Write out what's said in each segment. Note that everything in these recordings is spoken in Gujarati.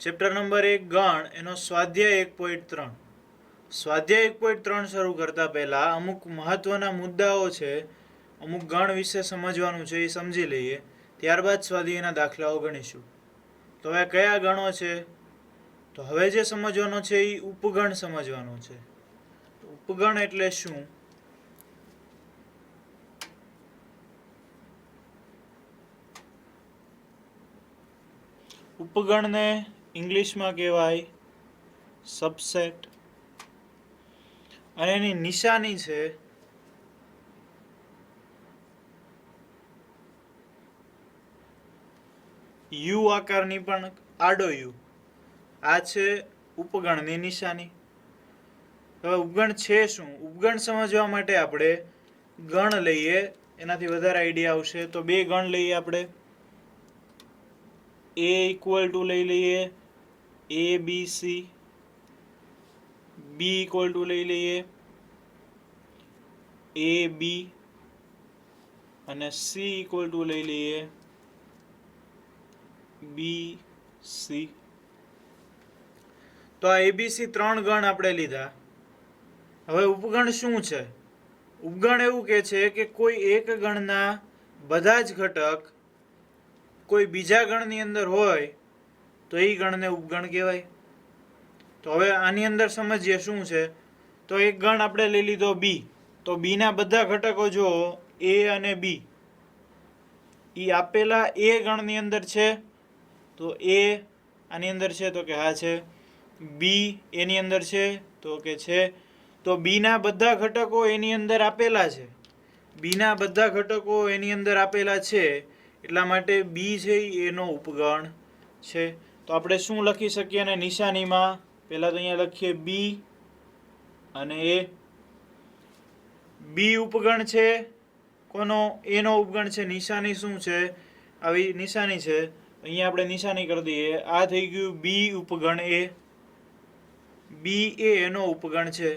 ચેપ્ટર નંબર 1 ગણ એનો સ્વાધ્યાય 1.3. સ્વાધ્યાય 1.3 શરૂ કરતા પહેલા અમુક મહત્વના મુદ્દાઓ છે, અમુક ગણ વિશે સમજવાનું છે, એ સમજી લઈએ. ત્યારબાદ સ્વાધ્યાયના દાખલાઓ ગણીશું. તો હવે કયા ગણો છે? તો હવે જે સમજવાનો છે એ ઉપગણ સમજવાનો છે. ઉપગણ એટલે શું? ઉપગણને ઇંગ્લિશમાં કહેવાય સબસેટ, અને એની નિશાની છે યુ આકારની, પણ આડો યુ. આ છે ઉપગણની નિશાની. હવે ઉપગણ છે શું? ઉપગણ સમજવા માટે આપણે ગણ લઈએ, એનાથી વધારે આઈડિયા આવશે. તો બે ગણ લઈએ આપણે. એ ઇક્વલ ટુ લઈ લઈએ A B C, B equal to લઈ લઈએ એ બી, અને સી ઇક્વલ ટુ લઈ લઈએ બી સી. તો આ એબીસી ત્રણ ગણ આપણે લીધા. હવે ઉપગણ શું છે? ઉપગણ એવું કે છે કે કોઈ એક ગણના બધા જ ઘટક કોઈ બીજા ગણની અંદર હોય તો એ ગણને ઉપગણ કહેવાય. તો હવે આની અંદર સમજીએ શું છે. તો એક ગણ આપણે લઈ લીધો બી. તો બીના બધા ઘટકો જો એ અને બી એ આપેલા એ ગણની અંદર છે. તો એ આની અંદર છે તો કે હા છે. બી એની અંદર છે તો કે છે. તો બીના બધા ઘટકો એની અંદર આપેલા છે. બીના બધા ઘટકો એની અંદર આપેલા છે, એટલા માટે બી છે એનો ઉપગણ છે. તો આપણે શું લખી શકીએ? અને નિશાનીમાં પહેલાં તો અહીંયા લખીએ બી અને એ. બી ઉપગણ છે કોનો? એનો ઉપગણ છે. નિશાની શું છે? આવી નિશાની છે. અહીંયા આપણે નિશાની કરી દઈએ. આ થઈ ગયું બી ઉપગણ એ. બી એ એનો ઉપગણ છે.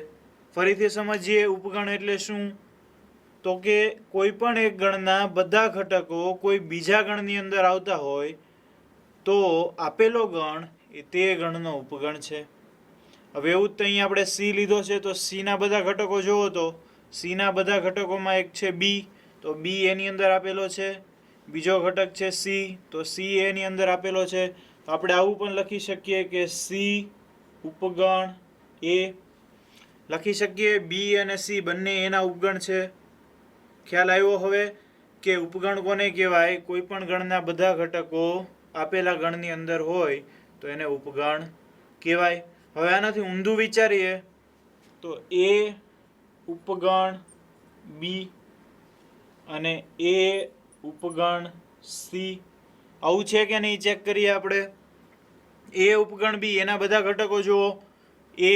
ફરીથી સમજીએ ઉપગણ એટલે શું. તો કે કોઈ પણ એક ગણના બધા ઘટકો કોઈ બીજા ગણની અંદર આવતા હોય તો આપેલો ગણ એ તે ગણનો ઉપગણ છે. હવે એવું જ તો અહીંયા આપણે સી લીધો છે. તો સીના બધા ઘટકો જોવો તો સીના બધા ઘટકોમાં એક છે બી. તો બી એની અંદર આપેલો છે. બીજો ઘટક છે સી. તો સી એની અંદર આપેલો છે. તો આપણે આવું પણ લખી શકીએ કે સી ઉપગણ એ. લખી શકીએ બી અને સી બંને એના ઉપગણ છે. ખ્યાલ આવ્યો હવે કે ઉપગણ કોને કહેવાય? કોઈ પણ ગણના બધા ઘટકો આપેલા ગણની અંદર હોય તો એને ઉપગણ કહેવાય. હવે આનાથી ઊંધું વિચારીએ તો એ ઉપગણ બી અને એ ઉપગણ સી. આવું છે કે નહીં? ચેક કરીએ આપણે. એ ઉપગણ બી એના બધા ઘટકો જુઓ. એ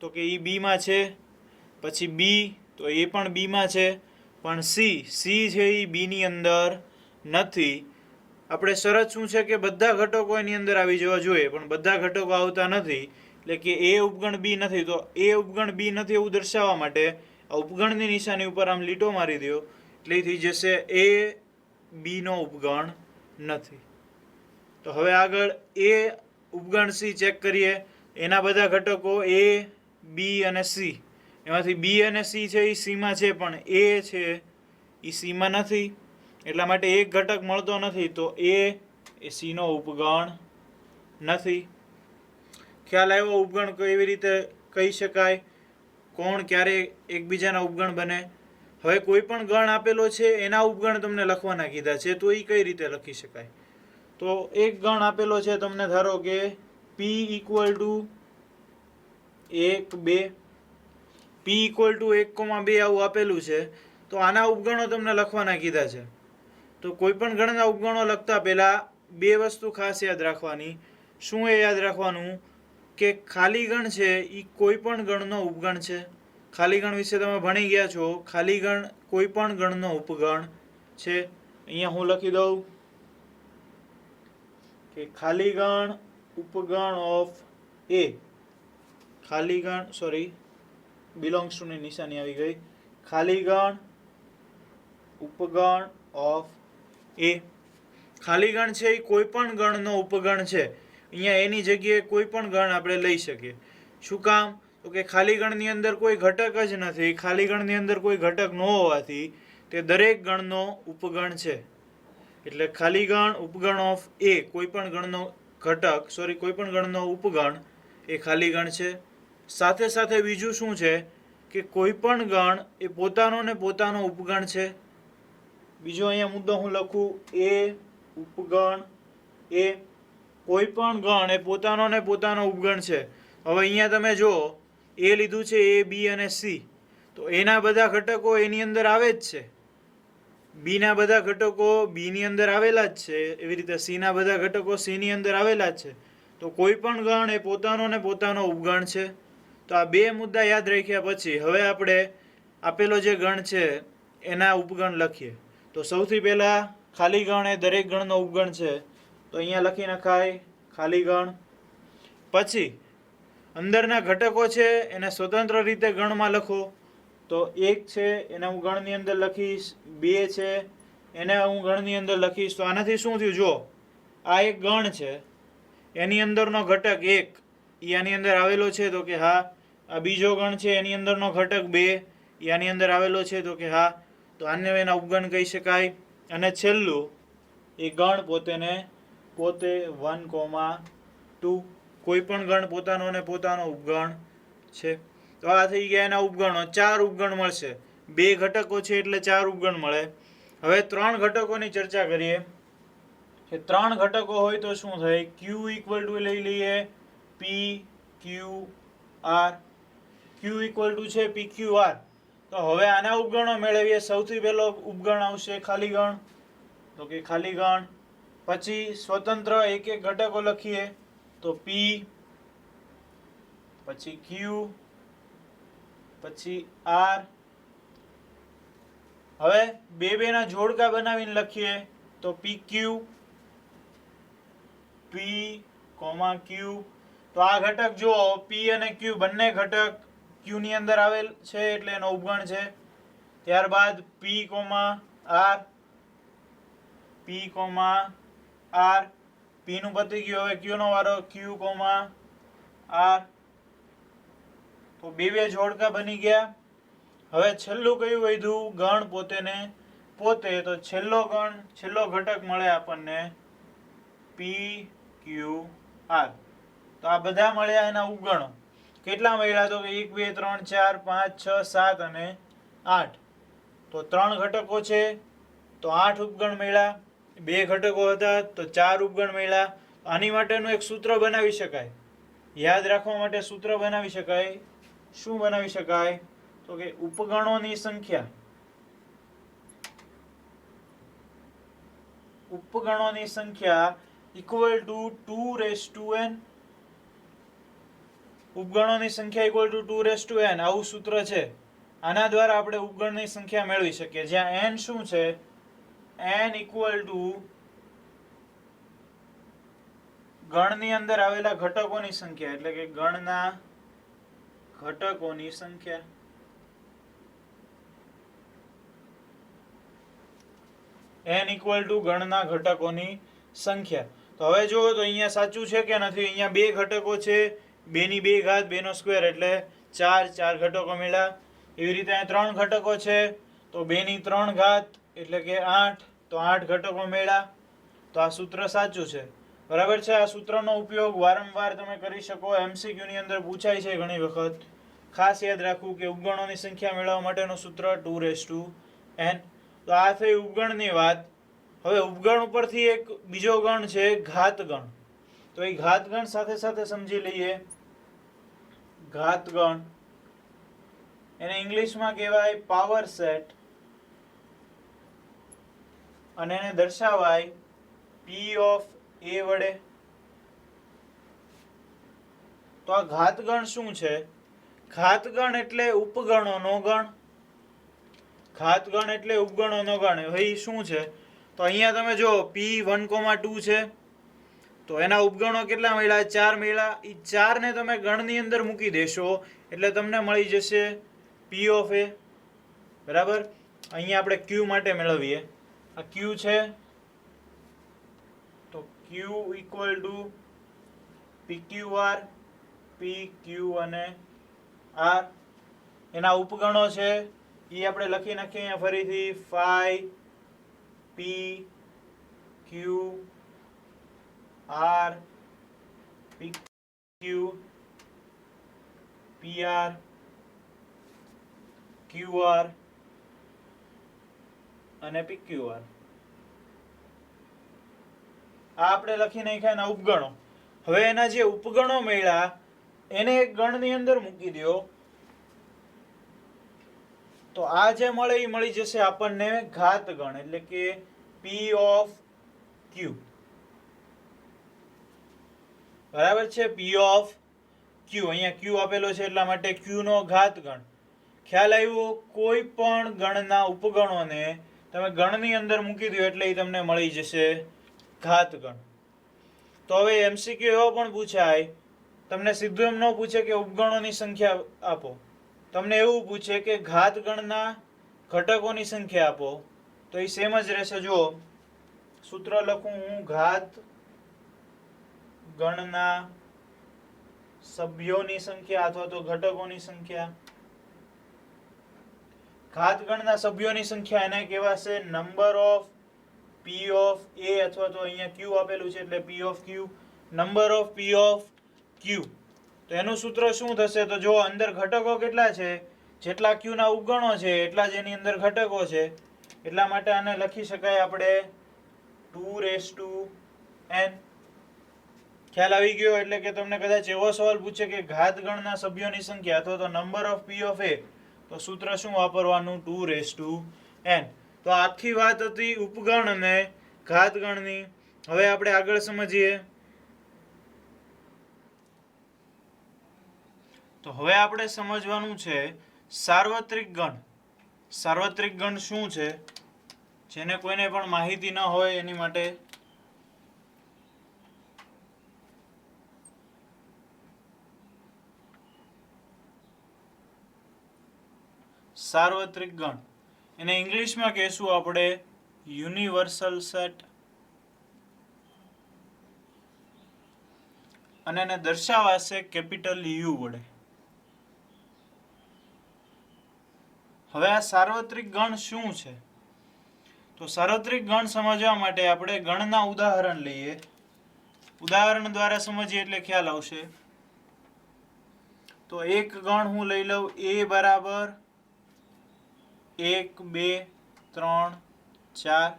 તો કે એ બીમાં છે. પછી બી તો એ પણ બીમાં છે. પણ સી છે એ બીની અંદર નથી. આપણે શરત શું છે કે બધા ઘટકો એની અંદર આવી જવા જોઈએ, પણ બધા ઘટકો આવતા નથી. એટલે કે એ ઉપગણ બી નથી. તો એ ઉપગણ બી નથી એવું દર્શાવવા માટે આ ઉપગણની નિશાની ઉપર આમ લીટો મારી દો એટલે થઈ જશે એ બીનો ઉપગણ નથી. તો હવે આગળ એ ઉપગણ સી ચેક કરીએ. એના બધા ઘટકો એ બી અને સી. એમાંથી બી અને સી છે એ સીમાં છે, પણ એ છે એ સીમાં નથી. એટલા માટે એક ઘટક મળતો નથી. તો એ સીનો ઉપગણ નથી. ખ્યાલ આવ્યો ઉપગણ કેવી રીતે કહી શકાય? કોણ ક્યારે એકબીજાના ઉપગણ બને? હવે કોઈ પણ ગણ આપેલો છે એના ઉપગણ તમને લખવાના કીધા છે, તો એ કઈ રીતે લખી શકાય? તો એક ગણ આપેલો છે તમને, ધારો કે P equal to 1 2. P equal to 1,2 આવું આપેલું છે. તો આના ઉપગણો તમને લખવાના કીધા છે. તો કોઈ પણ ગણના ઉપગણો લખતા પહેલા બે વસ્તુ ખાસ યાદ રાખવાની. શું એ યાદ રાખવાનું? કે ખાલી ગણ છે એ કોઈ પણ ગણનો ઉપગણ છે. ખાલી ગણ વિશે તમે ભણી ગયા છો. ખાલી ગણ કોઈ પણ ગણનો ઉપગણ છે. અહીંયા હું લખી દઉં કે ખાલી ગણ ઉપગણ ઓફ એ. ખાલી ગણ બિલોંગ્સ ટુ ની નિશાની આવી ગઈ. ખાલી ગણ ઉપગણ ઓફ એ. ખાલી ગણ છે એ કોઈ પણ ગણનો ઉપગણ છે. અહીંયા એની જગ્યાએ કોઈ પણ ગણ આપણે લઈ શકીએ. શું કામ? તો કે ખાલી ગણની અંદર કોઈ ઘટક જ નથી. ખાલી ગણની અંદર કોઈ ઘટક ન હોવાથી તે દરેક ગણનો ઉપગણ છે. એટલે ખાલી ગણ ઉપગણ ઓફ એ કોઈ પણ ગણનો ઘટક કોઈ પણ ગણનો ઉપગણ એ ખાલી ગણ છે. સાથે સાથે બીજું શું છે કે કોઈ પણ ગણ એ પોતાનો ને પોતાનો ઉપગણ છે. બીજો અહીંયા મુદ્દો હું લખું, એ ઉપગણ એ કોઈ પણ ગણ એ પોતાનો ને પોતાનો ઉપગણ છે. હવે અહીંયા તમે જો એ લીધું છે, એ બી અને સી, તો એના બધા ઘટકો એની અંદર આવે જ છે. બી ના બધા ઘટકો બી ની અંદર આવેલા જ છે. એવી રીતે સી ના બધા ઘટકો સી ની અંદર આવેલા જ છે. તો કોઈ પણ ગણ એ પોતાનો ને પોતાનો ઉપગણ છે. તો આ બે મુદ્દા યાદ રાખ્યા પછી હવે આપણે આપેલો જે ગણ છે એના ઉપગણ લખીએ. તો સૌથી પહેલા ખાલી ગણ એ દરેક ગણનો ઉપગણ છે. તો અહીંયા લખી નખાય ખાલી ગણ. પછી અંદરના ઘટકો છે એને સ્વતંત્ર રીતે ગણમાં લખો. તો એક છે એને હું ગણની અંદર લખીશ, બે છે એને હું ગણની અંદર લખીશ. તો આનાથી શું થયું? જો આ એક ગણ છે, એની અંદરનો ઘટક એક એ આની અંદર આવેલો છે. તો કે હા. આ બીજો ગણ છે એની અંદરનો ઘટક બે એ આની અંદર આવેલો છે. તો કે હા. તો આને એના ઉપગણ કહી શકાય. અને છેલ્લું એ ગણ પોતે 1,2 કોઈ પણ ગણ પોતાનો ને પોતાનો ઉપગણ છે. તો આ થઈ ગયા એના ઉપગણો. 4 ઉપગણ મળશે. બે ઘટકો છે એટલે 4 ઉપગણ મળે. હવે 3 ઘટકોની ચર્ચા કરીએ કે 3 ઘટકો હોય તો શું થાય? ક્યુ ઇક્વલ ટુ લઈ લઈએ P Q R. Q equal to છે પી ક્યુ આર. તો હવે આના ઉપગણો મેળવીએ. સૌથી પહેલો ઉપગણ આવશે ખાલી ગણ. તો કે ખાલી ગણ. પછી સ્વતંત્ર એક એક ઘટકો લખીએ. તો પી, પછી ક્યુ, પછી આર. હવે બે ના જોડકા બનાવીને લખીએ. તો પી ક્યુ, પી ક્યુ. તો આ ઘટક જો પી અને ક્યુ બંને ઘટક ક્યુ ની અંદર આવેલ છે એટલે એનો ઉપગણ છે. ત્યારબાદ પી આર, પી આર. પી નું પતી ગયું. હવે ક્યુ નો વારો. Q R. તો બે જોડકા બની ગયા. હવે છેલ્લું કયું વધ્યું? ગણ પોતે. તો છેલ્લો ઘટક મળે આપણને પી ક્યુ આર. તો આ બધા મળ્યા એના ઉપગણો. કેટલા મળ્યા? તો 1 2 3 4 5 6 7 અને 8. તો 3 ઘટકો છે તો 8 ઉપગણ મળ્યા. 2 ઘટકો હતા તો 4 ઉપગણ મળ્યા. આની માટેનું એક સૂત્ર બનાવી શકાય. યાદ રાખવા માટે સૂત્ર બનાવી શકાય. શું બનાવી શકાય? તો કે ઉપગણોની સંખ્યા ઇક્વલ ટુ 2n. ઉપગણોની સંખ્યા ઇક્વલ ટુ 2n. આવું સૂત્ર છે. આના દ્વારા આપણે ઉપગણની સંખ્યા મેળવી શકીએ. જ્યાં n શું છે? n ઇક્વલ ટુ ગણની અંદર આવેલા ઘટકોની સંખ્યા. એટલે કે ગણના ઘટકોની સંખ્યા. n ઇક્વલ ટુ ગણના ઘટકોની સંખ્યા. તો હવે જુઓ તો અહીંયા સાચું છે કે નથી? અહીંયા બે ઘટકો છે. 2 ની 2 ઘાત 2 નો સ્ક્વેર એટલે 4 ઘટકો મળ્યા. એવી રીતે અહીંયા 3 ઘટકો છે તો 2 ની 3 ઘાત એટલે કે 8. તો 8 ઘટકો મળ્યા. તો આ સૂત્ર સાચું છે. બરાબર છે. આ સૂત્રનો ઉપયોગ વારંવાર તમે કરી શકો. MCQ ની અંદર પૂછાય છે ઘણી વખત. ખાસ યાદ રાખવું કે ઉપગણોની સંખ્યા મેળવવા માટેનું સૂત્ર 2n. તો આ થઈ ઉપગણની વાત. હવે ઉપગણ ઉપરથી એક બીજો ગણ છે ઘાતગણ. તો એ ઘાતગણ સાથે સાથે સમજી લઈએ. ઘાતગણ એને ઇંગ્લિશમાં કહેવાય પાવર સેટ અને એને દર્શાવાય P ઓફ A વડે. તો આ ઘાતગણ શું છે? ઘાતગણ એટલે ઉપગણોનો ગણ. ઘાતગણ એટલે ઉપગણોનો ગણ. હવે એ શું છે? તો અહીંયા તમે જો P1,2 છે તો એના ઉપગણો કેટલા મળ્યા? 4 મળ્યા. એ 4 ને તમે ગણની અંદર મૂકી દેશો એટલે તમને મળી જશે P ઓફ A. બરાબર. અહીંયા આપણે Q માટે મેળવીએ. આ Q છે તો Q equal to PQR, PQ અને R. એના ઉપગણો છે એ આપણે લખી નાખીએ અહીંયા ફરીથી phi P Q R PQ PR QR અને PQR. આ આપણે લખી નાખ્યા એના ઉપગણો. હવે એના જે ઉપગણો મળ્યા એને એક ગણની અંદર મૂકી દો તો આ જે મળે એ મળી જશે આપણને ઘાત ગણ એટલે કે P of Q. બરાબર છે, P of Q. અહીંયા Q આપેલો છે એટલા માટે Q નો ઘાત ગણ. ખ્યાલ આવ્યો? કોઈ પણ ગણના ઉપગણોને તમે ગણની અંદર મૂકી દો એટલે એ તમને મળી જશે ઘાત ગણ. તો હવે MCQ એવો પણ પૂછાય, તમને સીધું એમ ન પૂછે કે ઉપગણોની સંખ્યા આપો, તમને એવું પૂછે કે ઘાત ગણના ઘટકોની સંખ્યા આપો, તો એ સેમ જ રહેશે. જો સૂત્ર લખું હું, ઘાત ગણના સભ્યોની સંખ્યા અથવા તો ઘટકોની સંખ્યા. ઘાત ગણના સભ્યોની સંખ્યા એને કહેવાશે number of P of A અથવા તો અહીંયા Q આપેલું છે એટલે P of Q, number of P of Q. તો એનું સૂત્ર શું થશે? તો જો અંદર ઘટકો કેટલા છે, જેટલા Q ના ઉપગણો છે એટલા જ એની અંદર ઘટકો છે, એટલા માટે આને લખી શકાય આપણે 2n. ખ્યાલ આવી ગયો? એટલે કે તમને કદાચ એવો સવાલ પૂછે કે ઘાત ગણના સભ્યોની સંખ્યા અથવા તો number of P of A, તો સૂત્ર શું વાપરવાનું? 2n. તો આખી વાત હતી ઉપગણ અને ઘાત ગણની. હવે આપણે આગળ સમજીએ. તો હવે આપણે સમજવાનું છે સાર્વત્રિક ગણ. સાર્વત્રિક ગણ શું છે? જેને કોઈને પણ માહિતી ન હોય એની માટે સાર્વત્રિક ગણ, એને ઇંગ્લિશમાં કહેશું આપણે યુનિવર્સલ સેટ, અને એને દર્શાવાશે કેપિટલ U વડે. હવે આ સાર્વત્રિક ગણ શું છે? તો સાર્વત્રિક ગણ સમજવા માટે આપણે ગણના ઉદાહરણ લઈએ. ઉદાહરણ દ્વારા સમજીએ એટલે ખ્યાલ આવશે. તો એક ગણ હું લઈ લઉં A બરાબર 1 2 3 4.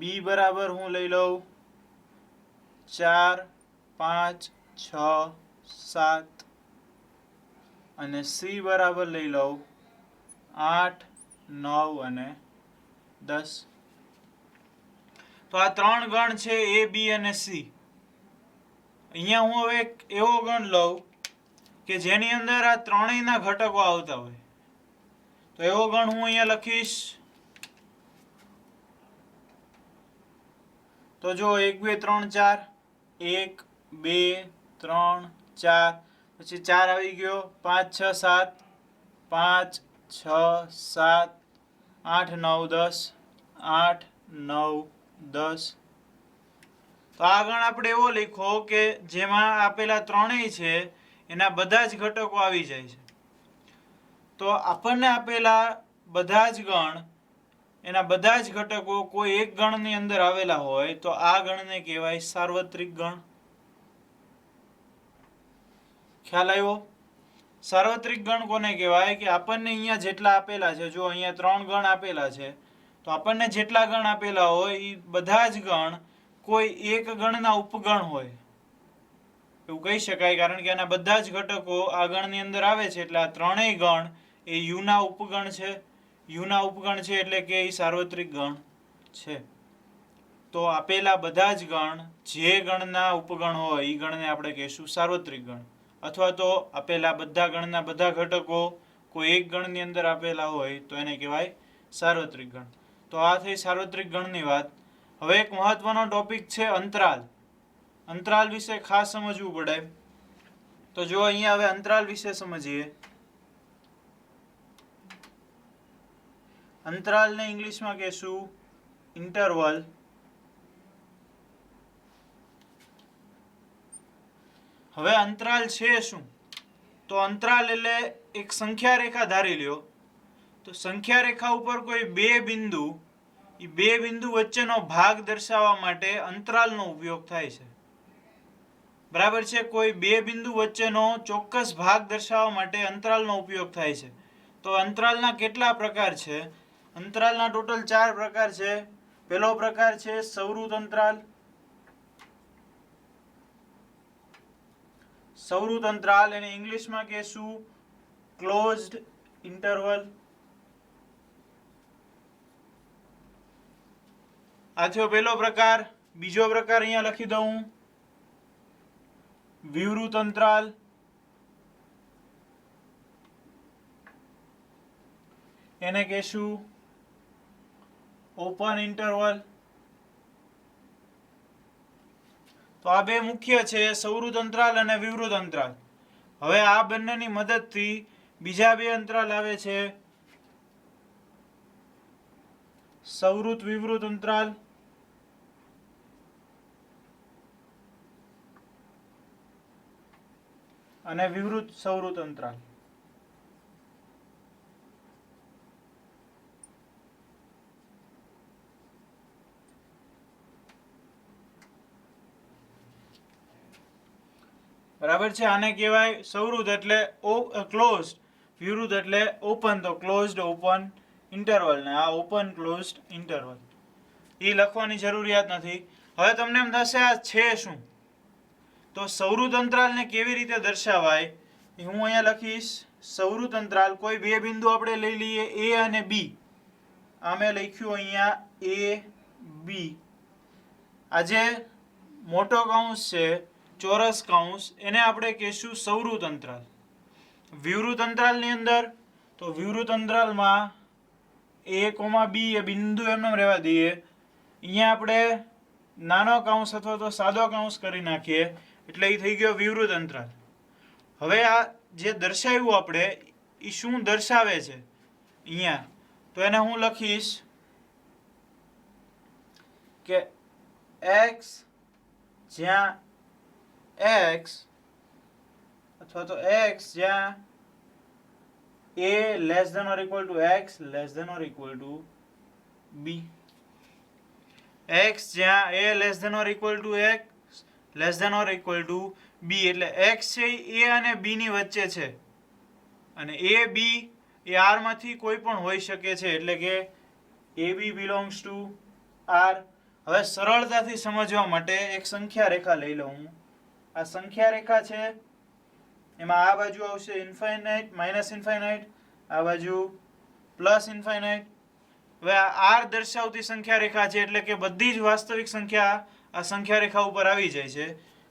B બરાબર હું લઈ લઉં 4 5 6 7. અને C બરાબર લઈ લઉં 8 9 અને 10. તો આ ત્રણ ગણ છે A, B અને C. અહીંયા હું હવે એક એવો ગણ લઉં કે જેની અંદર આ ત્રણેયના ઘટકો આવતા હોય. તો એવો ગણ હું અહીંયા લખીશ. તો જો 1 2 3 4, 1 2 3 4, પછી 4 આવી ગયો, 5 6 7, 5 6 7 8 9 10, 8 9 10. તો આ ગણ આપણે એવો લખો કે જેમાં આપેલા ત્રણેય છે એના બધા જ ઘટકો આવી જાય છે. તો આપણને આપેલા બધા જ ગણ, એના બધા જ ઘટકો કોઈ એક ગણની અંદર આવેલા હોય તો આ ગણને કહેવાય સાર્વત્રિક ગણ. ખ્યાલ આવ્યો? સાર્વત્રિક ગણ કોને કહેવાય? કે આપણને અહીંયા જેટલા આપેલા છે, જો અહીંયા 3 ગણ આપેલા છે, તો આપણને જેટલા ગણ આપેલા હોય એ બધા જ ગણ કોઈ એક ગણના ઉપગણ હોય એવું કહી શકાય. કારણ કે આના બધા જ ઘટકો આ ગણની અંદર આવે છે એટલે આ ત્રણેય ગણ એ U ના ઉપગણ છે. U ના ઉપગણ છે એટલે કે એ સાર્વત્રિક ગણ છે. તો આપેલા બધા જ ગણ જે ગણના ઉપગણ હોય એ ગણને આપણે કહીશું સાર્વત્રિક ગણ. અથવા તો આપેલા બધા ગણના બધા ઘટકો કોઈ એક ગણની અંદર આપેલા હોય તો એને કહેવાય સાર્વત્રિક ગણ. તો આ થઈ સાર્વત્રિક ગણની વાત. હવે એક મહત્વનો ટોપિક છે અંતરાલ. અંતરાલ વિશે ખાસ સમજવું પડે. તો જો અહીંયા હવે અંતરાલ વિશે સમજીએ. અંતરાલને ઇંગ્લિશમાં કહેશું ઇન્ટરવલ. હવે અંતરાલ છે શું? તો અંતરાલ એટલે એક સંખ્યા રેખા ધારી લ્યો. તો સંખ્યા રેખા ઉપર કોઈ બે બિંદુ, એ બે બિંદુ વચ્ચેનો ભાગ દર્શાવવા માટે અંતરાલનો ઉપયોગ થાય છે. બરાબર છે? કોઈ બે બિંદુ વચ્ચેનો ચોક્કસ ભાગ દર્શાવવા માટે અંતરાલનો ઉપયોગ થાય છે. તો અંતરાલના કેટલા પ્રકાર છે? અંતરાલના ટોટલ 4 પ્રકાર છે. પહેલો પ્રકાર છે સૌરુત અંતરાલ. સૌરુત અંતરાલ એને ઇંગ્લિશમાં કહેશું ક્લોઝડ ઇન્ટરવલ. આ થયો પહેલો પ્રકાર. બીજો પ્રકાર અહીંયા લખી દઉં, વિવૃત અંતરાલ. એને કહેશું ઓપન ઇન્ટરવલ. તો આ બે મુખ્ય છે, સૌરુત અંતરાલ અને વિવૃત અંતરાલ. હવે આ બંનેની મદદથી બીજા બે અંતરાલ આવે છે, સૌરુત વિવૃત અંતરાલ અને વિવૃત સૌરુત અંતરાલ. બરાબર છે? આને કહેવાય સૌરુત એટલે ક્લોઝડ, વિવૃત એટલે ઓપન. તો ક્લોઝડ ઓપન ઇન્ટરવલ ને આ ઓપન ક્લોઝડ ઇન્ટરવલ. એ લખવાની જરૂરિયાત નથી. હવે તમને એમ થશે આ છે શું? તો સૌરુત અંતરાલને કેવી રીતે દર્શાવાય એ હું અહીંયા લખીશ. સૌરુત અંતરાલ કોઈ બે બિંદુ આપણે લઈ લઈએ એ અને બી. આ મેં લખ્યું અહીંયા એ બી. આ જે મોટો કૌંસ છે, ચોરસ કૌંસ, એને આપણે કહીશું સૌરુત અંતરાલ. વિવૃત અંતરાલની અંદર, તો વિવૃત અંતરાલમાં એ કોમા બી એ બિંદુ એમને રહેવા દઈએ. અહીંયા આપણે નાનો કૌંસ અથવા તો સાદો કૌંસ કરી નાખીએ એટલે એ થઈ ગયો વિવૃત અંતરાલ. હવે આ જે દર્શાવ્યું આપણે એ શું દર્શાવે છે અહીંયા? તો એને હું લખીશ કે x જ્યાં x અથવા તો x જ્યાં a less than or equal to x less than or equal to b. x જ્યાં a less than or equal to x less than or equal to b એટલે x છે એ અને b ની વચ્ચે છે અને a b એ r માંથી કોઈ પણ હોઈ શકે છે એટલે કે ab belongs to r. હવે સરળતાથી સમજવા માટે એક સંખ્યા રેખા લઈ લઉં હું. આ સંખ્યા રેખા છે, એમાં આ બાજુ આવશે ઇન્ફાઇનાઇટ માઇનસ ઇન્ફાઇનાઇટ, આ બાજુ પ્લસ ઇન્ફાઇનાઇટ. હવે આ આર દર્શાવતી સંખ્યા રેખા છે એટલે કે બધી જ વાસ્તવિક સંખ્યા આ સંખ્યા રેખા ઉપર આવી જાય છે.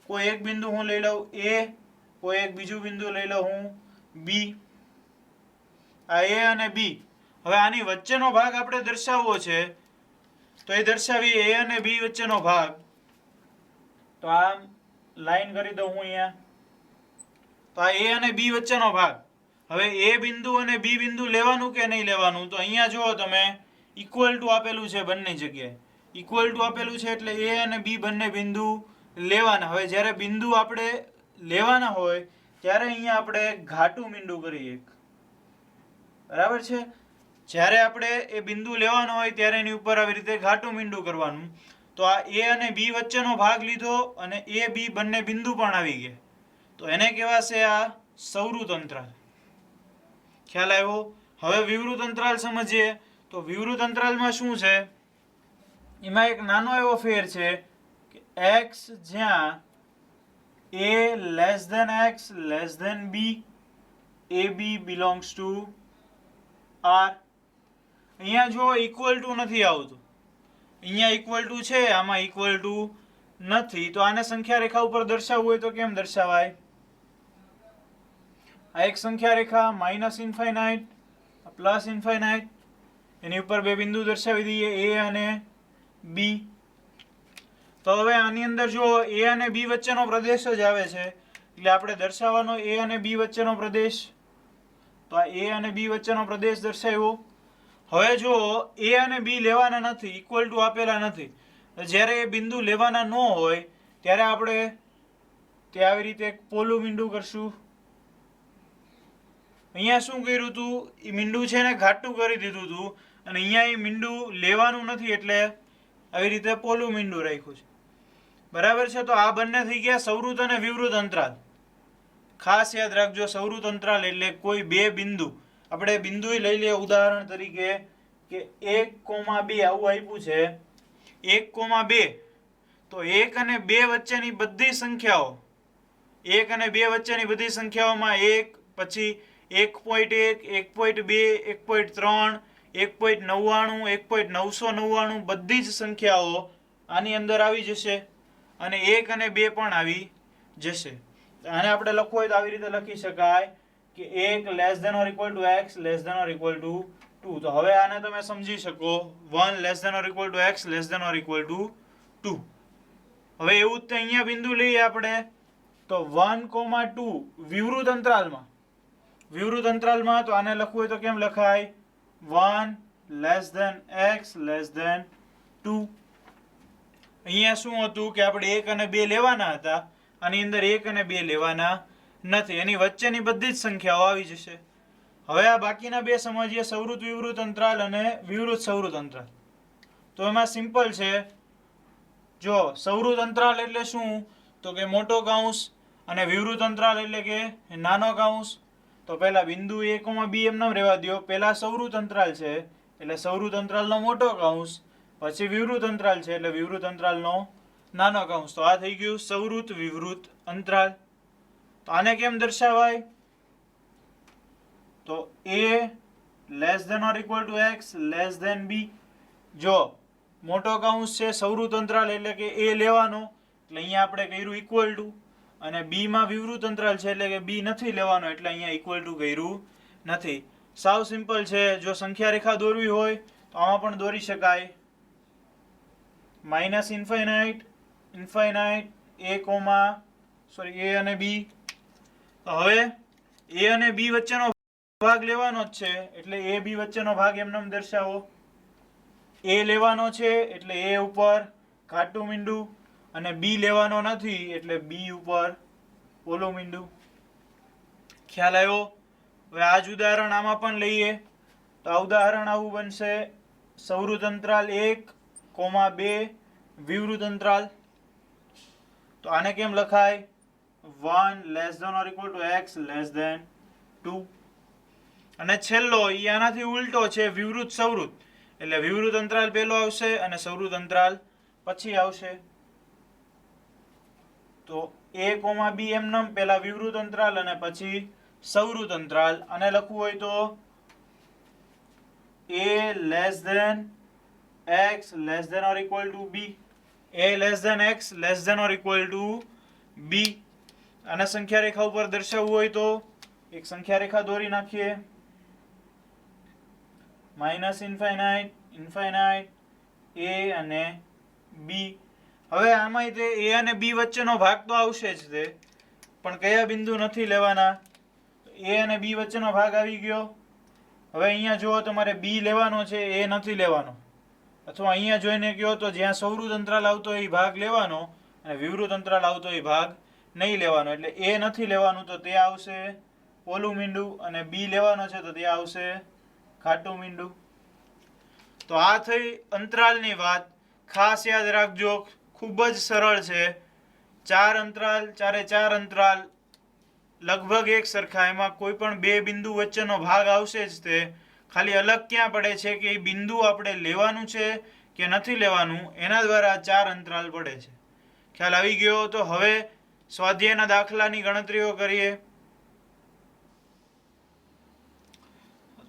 કોઈ એક બિંદુ હું લઈ લઉં a, કોઈ એક બીજું બિંદુ લઈ લઉં હું b. આ a અને b. હવે આની વચ્ચેનો ભાગ આપણે દર્શાવવો છે તો એ દર્શાવીએ a અને b વચ્ચેનો ભાગ. તો આ લાઈન કરી દઉં હું અહીંયા. તો આ a અને b વચ્ચેનો ભાગ. હવે a બિંદુ અને b બિંદુ લેવાનું કે નહીં લેવાનું? તો અહીંયા જુઓ તમે ઇક્વલ ટુ આપેલું છે બંને જગ્યાએ. ઇક્વલ ટુ આપેલું છે એટલે a અને b બંને બિંદુ લેવાના. હવે જ્યારે બિંદુ આપણે લેવાના હોય ત્યારે અહીંયા આપણે ઘાટું મીંડું કરીએ. બરાબર છે? જ્યારે આપણે એ બિંદુ લેવાનો હોય ત્યારે એની ઉપર આવી રીતે ઘાટું મીંડું કરવાનું. તો આ a અને b વચ્ચેનો ભાગ લીધો અને a b બંને બિંદુ પણ આવી ગયા. તો એને કહેવાશે આ સૌરુત અંતરાલ. ખ્યાલ આવ્યો? હવે વિવૃત અંતરાલ સમજીએ. તો વિવૃત અંતરાલમાં શું છે? એમાં એક નાનો એવો ફેર છે કે x જ્યાં a less than x less than b ab belongs to r. અહીંયા જો ઇક્વલ ટુ નથી આવતું, અહીંયા ઇક્વલ ટુ છે, આમાં ઇક્વલ ટુ નથી. તો આને સંખ્યા રેખા ઉપર દર્શાવવું હોય તો કેમ દર્શાવાય? આ એક સંખ્યા રેખા માઇનસ ઇન્ફાઇનાઇટ પ્લસ ઇન્ફાઇનાઇટ, એની ઉપર બે બિંદુ દર્શાવી દઈએ a અને b. તો હવે આની અંદર જો a અને b વચ્ચેનો પ્રદેશ જ આવે છે એટલે આપણે દર્શાવવાનો a અને b વચ્ચેનો પ્રદેશ. તો આ a અને b વચ્ચેનો પ્રદેશ દર્શાવ્યો. હવે જો a અને b લેવાના નથી, ઇક્વલ ટુ આપેલા નથી, જ્યારે એ બિંદુ લેવાના ન હોય ત્યારે આપણે તે આવી રીતે એક પોલું મીંડું કરશું. અહીંયા શું કર્યું હતું, એ મીંડું છે ને ઘાટું કરી દીધું હતું, અને અહીંયા એ મીંડું લેવાનું નથી એટલે આવી રીતે પોલું મીંડું રાખ્યું છે. બરાબર છે. તો આ બંને થઈ ગયા સૌરુત અને વિવૃત અંતરાલ. ખાસ યાદ રાખજો, સૌરુત અંતરાલ એટલે કોઈ બે બિંદુ, આપણે બિંદુ લઈ લઈએ ઉદાહરણ તરીકે કે 1,2 આવું આપ્યું છે. 1,2 તો 1 અને 2 વચ્ચેની બધી સંખ્યાઓ, 1 અને 2 વચ્ચેની બધી સંખ્યાઓમાં 1, પછી 1.1, 1.2, 1.3, 1.99, 1.999 બધી જ સંખ્યાઓ આની અંદર આવી જશે, અને 1 અને 2 પણ આવી જશે. આને આપણે લખવું હોય તો આવી રીતે લખી શકાય કે 1 less than or equal to x less than or equal to 2. તો હવે આને તમે સમજી શકો 1 less than or equal to x less than or equal to 2. હવે એવું જ અહીંયા બિંદુ લઈએ આપણે તો 1,2 વિવૃત અંતરાલમાં, વિવૃત અંતરાલમાં તો આને લખવું હોય તો કેમ લખાય, 1 less than x less than 2. અહીંયા શું હતું કે આપણે 1 અને 2 લેવાના હતા, આની અંદર 1 અને 2 લેવાના નથી, એની વચ્ચેની બધી જ સંખ્યાઓ આવી જશે. હવે આ બાકીના બે સમજીએ, સૌરુત વિવૃત અંતરાલ અને વિવૃત સૌરુત અંતરાલ. તો એમાં સિમ્પલ છે. જો સૌરુત અંતરાલ એટલે શું, તો કે મોટો કૌંસ, અને વિવૃત અંતરાલ એટલે કે નાનો કૌંસ. તો પહેલા બિંદુ a, b એમને રહેવા દો. પહેલા સૌરુત અંતરાલ છે એટલે સૌરુત અંતરાલનો મોટો કૌંસ, પછી વિવૃત અંતરાલ છે એટલે વિવૃત અંતરાલનો નાનો કૌંસ. તો આ થઈ ગયું સૌરુત વિવૃત અંતરાલ. તો આને કેમ દર્શાવાય, તો a less than or equal to x less than b. જો મોટો કૌંસ છે સૌરુત અંતરાલ એટલે કે a લેવાનો, એટલે અહીંયા આપણે કર્યું ઇક્વલ ટુ, અને b માં વિવૃત અંતરાલ છે એટલે કે b નથી લેવાનો એટલે અહીંયા ઇક્વલ ટુ કર્યું નથી. સાવ સિમ્પલ છે. જો સંખ્યા રેખા દોરવી હોય તો આમાં પણ દોરી શકાય. માઇનસ ઇન્ફાઇનાઇટ, ઇન્ફાઇનાઇટ, a અને b. તો હવે a અને b વચ્ચેનો ભાગ લેવાનો જ છે એટલે a b વચ્ચેનો ભાગ એમને દર્શાવો. a લેવાનો છે એટલે a ઉપર ઘાટું મીંડું, અને b લેવાનો નથી એટલે b ઉપર પોલું મીંડું. ખ્યાલ આવ્યો? હવે આ જ ઉદાહરણ આમાં પણ લઈએ તો આ ઉદાહરણ આવું બનશે, સૌરુત અંતરાલ 1, 2 વિવૃત અંતરાલ. તો આને કેમ લખાય, 1 less than or equal to x less than 2. અને છેલ્લો એ આનાથી ઉલટો છે, વિવૃત સૌરુત, એટલે વિવૃત અંતરાલ પહેલો આવશે અને સૌરુત અંતરાલ પછી આવશે. તો a, b એમને પહેલા વિવૃત અંતરાલ અને પછી સૌરુત અંતરાલ. અને લખવું હોય તો a less than x less than or equal to b, a less than x less than or equal to b. આને સંખ્યા રેખા ઉપર દર્શાવવું હોય તો એક સંખ્યા રેખા દોરી નાખીએ. માઇનસ ઇન્ફાઇનાઇટ, ઇન્ફાઇનાઇટ, a અને b. હવે આમાં તે a અને b વચ્ચેનો ભાગ તો આવશે જ તે, પણ કયા બિંદુ નથી લેવાના, a અને b વચ્ચેનો ભાગ આવી ગયો. હવે અહીંયા જો તમારે b લેવાનો છે, a નથી લેવાનો, અથવા અહીંયા જોઈને કહો તો જ્યાં સૌરુત અંતરાલ આવતો એ ભાગ લેવાનો અને વિવૃત અંતરાલ આવતો એ ભાગ નહીં લેવાનો. એટલે a નથી લેવાનું તો તે આવશે પોલું મીંડું, અને b લેવાનો છે તો તે આવશે ઘાટું મીંડું. તો આ થઈ અંતરાલની વાત. ખાસ યાદ રાખજો, ખૂબ જ સરળ છે. 4 અંતરાલ, ચારે 4 અંતરાલ લગભગ એક સરખા, એમાં કોઈ પણ બે બિંદુ વચ્ચેનો ભાગ આવશે જ. તે ખાલી અલગ ક્યાં પડે છે કે એ બિંદુ આપણે લેવાનું છે કે નથી લેવાનું, એના દ્વારા 4 અંતરાલ પડે છે. ખ્યાલ આવી ગયો? તો હવે સ્વાધ્યાયના દાખલાની ગણતરીઓ કરીએ.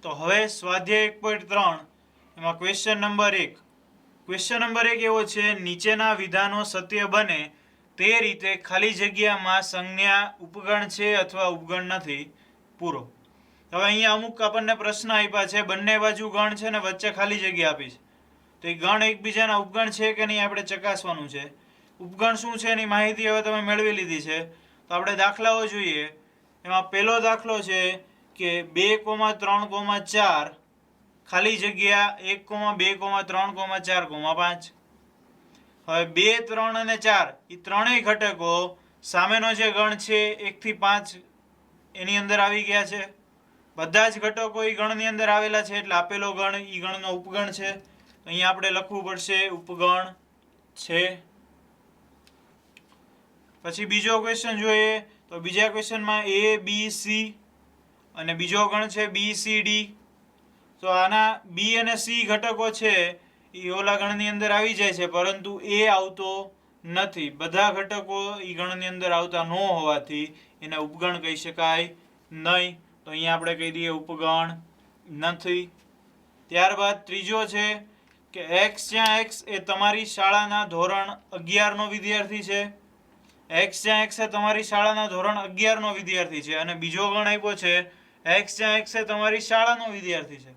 તો હવે સ્વાધ્યાય 1.3 એમાં ક્વેશ્ચન નંબર 1. ક્વેશ્ચન નંબર 1 એવો છે, નીચેના વિધાનો સત્ય બને તે રીતે ખાલી જગ્યામાં સંજ્ઞા ઉપગણ છે અથવા ઉપગણ નથી, પૂરો. હવે અહીંયા અમુક આપણને પ્રશ્ન આપ્યા છે, બંને બાજુ ગણ છે ને વચ્ચે ખાલી જગ્યા આપી છે. તો એ ગણ એકબીજાના ઉપગણ છે કે નહીં આપણે ચકાસવાનું છે. ઉપગણ શું છે એની માહિતી હવે તમે મેળવી લીધી છે. તો આપણે દાખલાઓ જોઈએ. એમાં પહેલો દાખલો છે કે 2, 3, 4 ખાલી જગ્યા 1, 2, 3, 4, 5. હવે 2, 3 અને 4 એ ત્રણેય ઘટકો સામેનો જે ગણ છે 1 થી 5 એની અંદર આવી ગયા છે. બધા જ ઘટકો એ ગણની અંદર આવેલા છે એટલે આપેલો ગણ એ ગણનો ઉપગણ છે. અહીંયા આપણે લખવું પડશે ઉપગણ છે. પછી બીજો ક્વેશ્ચન જોઈએ તો બીજા ક્વેશ્ચનમાં A B C અને બીજો ગણ છે B C D. તો આના B અને C ઘટકો છે એ ઓલા ગણની અંદર આવી જાય છે, પરંતુ A આવતો નથી. બધા ઘટકો એ ગણની અંદર આવતા ન હોવાથી એને ઉપગણ કહી શકાય નહીં. તો અહીંયા આપણે કહી દઈએ ઉપગણ નથી. ત્યારબાદ ત્રીજો છે કે x જ્યાં x એ તમારી શાળાના ધોરણ 11 નો વિદ્યાર્થી છે. x જ્યાં x એ તમારી શાળાના ધોરણ 11 નો વિદ્યાર્થી છે અને બીજો ગણ આપ્યો છે x જ્યાં x એ તમારી શાળાનો વિદ્યાર્થી છે.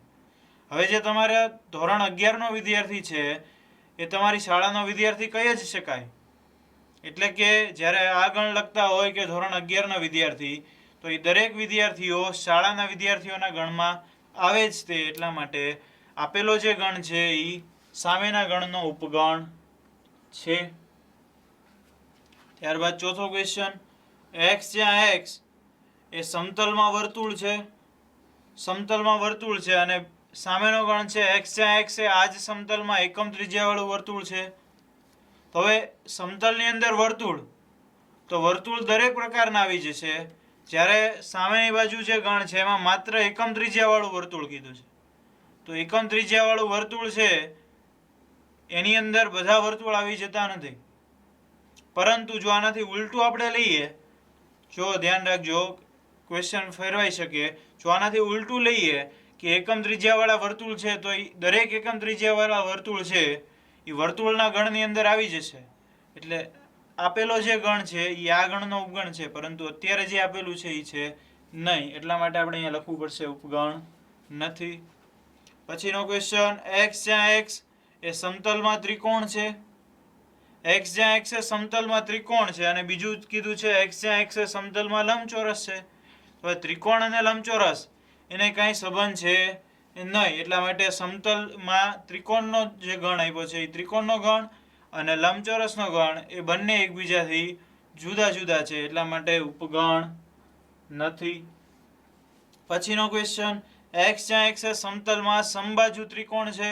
હવે જે તમારા ધોરણ 11 નો વિદ્યાર્થી છે એ તમારી શાળાનો વિદ્યાર્થી કહી જ શકાય. એટલે કે જ્યારે આ ગણ લખતા હોય કે ધોરણ 11 ના વિદ્યાર્થી, તો એ દરેક વિદ્યાર્થીઓ શાળાના વિદ્યાર્થીઓના ગણમાં આવે જ તે. એટલા માટે આપેલો જે ગણ છે એ સામેના ગણનો ઉપગણ છે. ત્યારબાદ ચોથો ક્વેશ્ચન, x જ્યાં x એ સમતલમાં વર્તુળ છે. સમતલમાં વર્તુળ છે અને સામેનો ગણ છે x જ્યાં x એ આ જ સમતલમાં એકમ ત્રિજ્યાવાળું વર્તુળ છે. તો હવે સમતલની અંદર વર્તુળ, તો વર્તુળ દરેક પ્રકારના આવી જશે. જ્યારે સામેની બાજુ જે ગણ છે એમાં માત્ર એકમ ત્રિજ્યાવાળું વર્તુળ કીધું છે. તો એકમ ત્રિજ્યાવાળું વર્તુળ છે એની અંદર બધા વર્તુળ આવી જતા નથી. પરંતુ જો આનાથી ઉલટું આપણે લઈએ, જો ધ્યાન રાખજો ક્વેશ્ચન ફેરવાઈ શકે, જો આનાથી ઉલટું લઈએ કે એકમ ત્રિજ્યાવાળા વર્તુળ છે તો એ દરેક એકમ ત્રિજ્યાવાળા વર્તુળ છે એ વર્તુળના ગણની અંદર આવી જશે. એટલે આપેલો જે ગણ છે એ આ ગણનો ઉપગણ છે, પરંતુ અત્યારે જે આપેલું છે એ છે નહીં. એટલા માટે આપણે અહીંયા લખવું પડશે ઉપગણ નથી. પછીનો ક્વેશ્ચન, x જ્યાં x એ સમતલમાં ત્રિકોણ છે. x જ્યાં x એ સમતલમાં ત્રિકોણ છે અને બીજું કીધું છે x જ્યાં x એ સમતલમાં લંબચોરસ છે. તો ત્રિકોણ અને લંબચોરસ એને કાંઈ સંબંધ છે નહીં. એટલા માટે સમતલમાં ત્રિકોણનો જે ગણ આપ્યો છે એ ત્રિકોણનો ગણ અને લંબચોરસનો ગણ એ બંને એકબીજાથી જુદા જુદા છે. એટલા માટે ઉપગણ નથી. પછીનો ક્વેશ્ચન, x જ્યાં x એ સમતલમાં સમબાજુ ત્રિકોણ છે.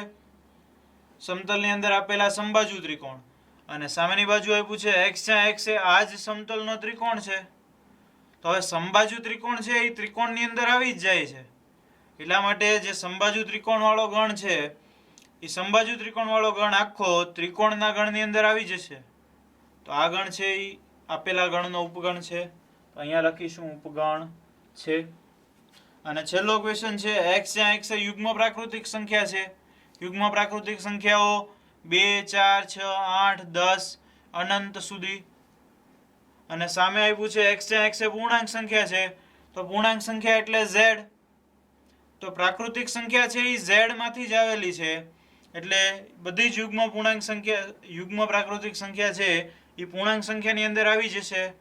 સમતલની અંદર આપેલા સમબાજુ ત્રિકોણ અને સામેની બાજુ આપ્યું છે x જ્યાં x એ આ જ સમતલનો ત્રિકોણ છે. તો હવે સમબાજુ ત્રિકોણ છે એ ત્રિકોણની અંદર આવી જ જાય છે. એટલા માટે જે સમબાજુ ત્રિકોણ વાળો ગણ છે એ સમબાજુ ત્રિકોણ વાળો ગણ આખો ત્રિકોણના ગણની અંદર આવી જશે. તો આ ગણ છે એ આપેલા ગણનો ઉપગણ છે. તો અહીંયા લખીશું ઉપગણ છે. અને છેલ્લો ક્વેશ્ચન છે, x જ્યાં x એ યુગ્મ પ્રાકૃતિક સંખ્યા છે. યુગ્મ પ્રાકૃતિક સંખ્યાઓ 2 4 6 8 10 અનંત સુધી. અને સામે આપ્યું છે x જ્યાં x એ પૂર્ણાંક સંખ્યા છે. તો પૂર્ણાંક સંખ્યા એટલે z. તો પ્રાકૃતિક સંખ્યા છે એ z માંથી જ આવેલી છે. એટલે બધી જ યુગ્મ પૂર્ણાંક સંખ્યા, યુગ્મ પ્રાકૃતિક સંખ્યા છે એ પૂર્ણાંક સંખ્યાની અંદર આવી જશે.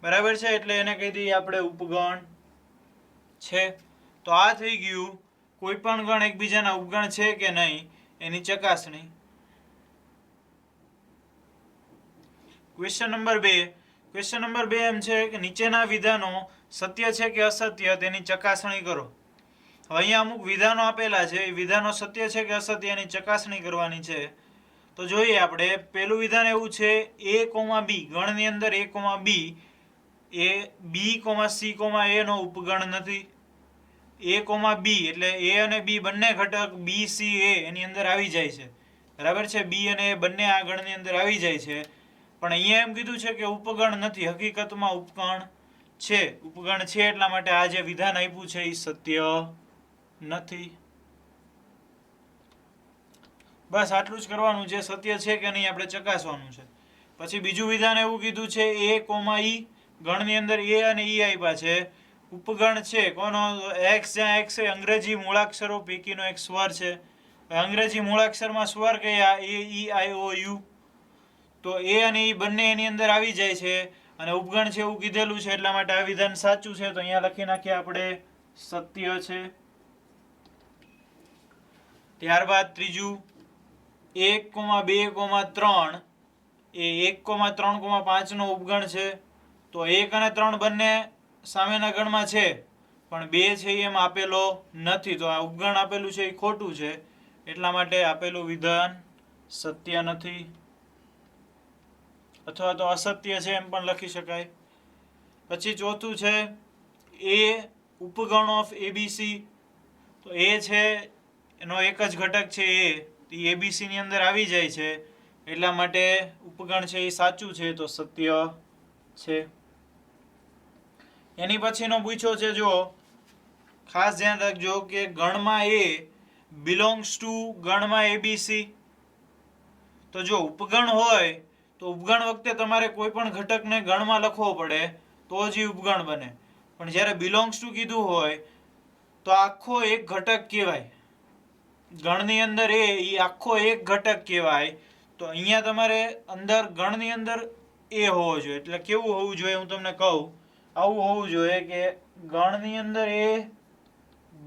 બરાબર છે? એટલે એને કહી દઈએ આપણે ઉપગણ છે. તો આ થઈ ગયું કોઈ પણ ગણ એકબીજાના ઉપગણ છે કે નહીં એની ચકાસણી. Question number 2. ક્વેશ્ચન નંબર 2 એમ છે કે નીચેના વિધાનો સત્ય છે કે અસત્ય તેની ચકાસણી કરો. હવે અહીંયા અમુક વિધાનો આપેલા છે, એ વિધાનો સત્ય છે કે અસત્ય એની ચકાસણી કરવાની છે. તો જોઈએ આપણે. પહેલું વિધાન એવું છે a, b ગણની અંદર a, b A b, c, a નો ઉપગણ નથી. a, b એટલે a અને b બંને ઘટક b, c, a એની અંદર આવી જાય છે. બરાબર છે? b અને a બંને આ ગણની અંદર આવી જાય છે. પણ અહીંયા એમ કીધું છે કે ઉપગણ નથી. હકીકતમાં ઉપગણ છે. ઉપગણ છે એટલા માટે આ જે વિધાન આપ્યું છે એ સત્ય નથી. બસ આટલું જ કરવાનું છે. સત્ય છે કે નહીં આપણે ચકાસવાનું છે. પછી બીજું વિધાન એવું કીધું છે a, e ગણની અંદર a અને e આપ્યા છે. ઉપગણ છે કોનો? x જ્યાં x એ અંગ્રેજી મૂળાક્ષરો પૈકીનો એક સ્વર છે. અંગ્રેજી મૂળાક્ષરમાં સ્વર કયા? a, e, i, o, u. તો a અને e બંને એની અંદર આવી જાય છે અને ઉપગણ છે એવું કીધેલું છે. એટલા માટે આ વિધાન સાચું છે. તો અહીંયા લખી નાખીએ આપણે સત્ય છે. ત્યારબાદ ત્રીજું 1, 2, 3 એ 1, 3, 5 નો ઉપગણ છે. તો 1 અને 3 બંને સામેના ગણમાં છે, પણ 2 છે એમ આપેલો નથી. તો આ ઉપગણ આપેલું છે એ ખોટું છે, એટલા માટે આપેલું વિધાન સત્ય નથી, અથવા તો અસત્ય છે એમ પણ લખી શકાય. પછી ચોથું છે એ ઉપગણ ઓફ એબીસી. તો એ છે એનો એક જ ઘટક છે એ એબીસી ની અંદર આવી જાય છે, એટલા માટે ઉપગણ છે એ સાચું છે, તો સત્ય છે. એની પછીનો પૂછ્યો છે, જો ખાસ ધ્યાન રાખજો કે ગણમાં એ બિલોંગ્સ ટુ ગણમાં એબીસી. તો જો ઉપગણ હોય તો ઉપગણ વખતે તમારે કોઈ પણ ઘટકને ગણમાં લખવો પડે તો જ એ ઉપગણ બને. પણ જ્યારે બિલોંગ્સ ટુ કીધું હોય તો આખો એક ઘટક કહેવાય. ગણની અંદર એ આખો એક ઘટક કહેવાય. તો અહીંયા તમારે અંદર ગણની અંદર એ હોવો જોઈએ. એટલે કેવું હોવું જોઈએ હું તમને કહું. આવું હોવું જોઈએ કે ગણની અંદર એ,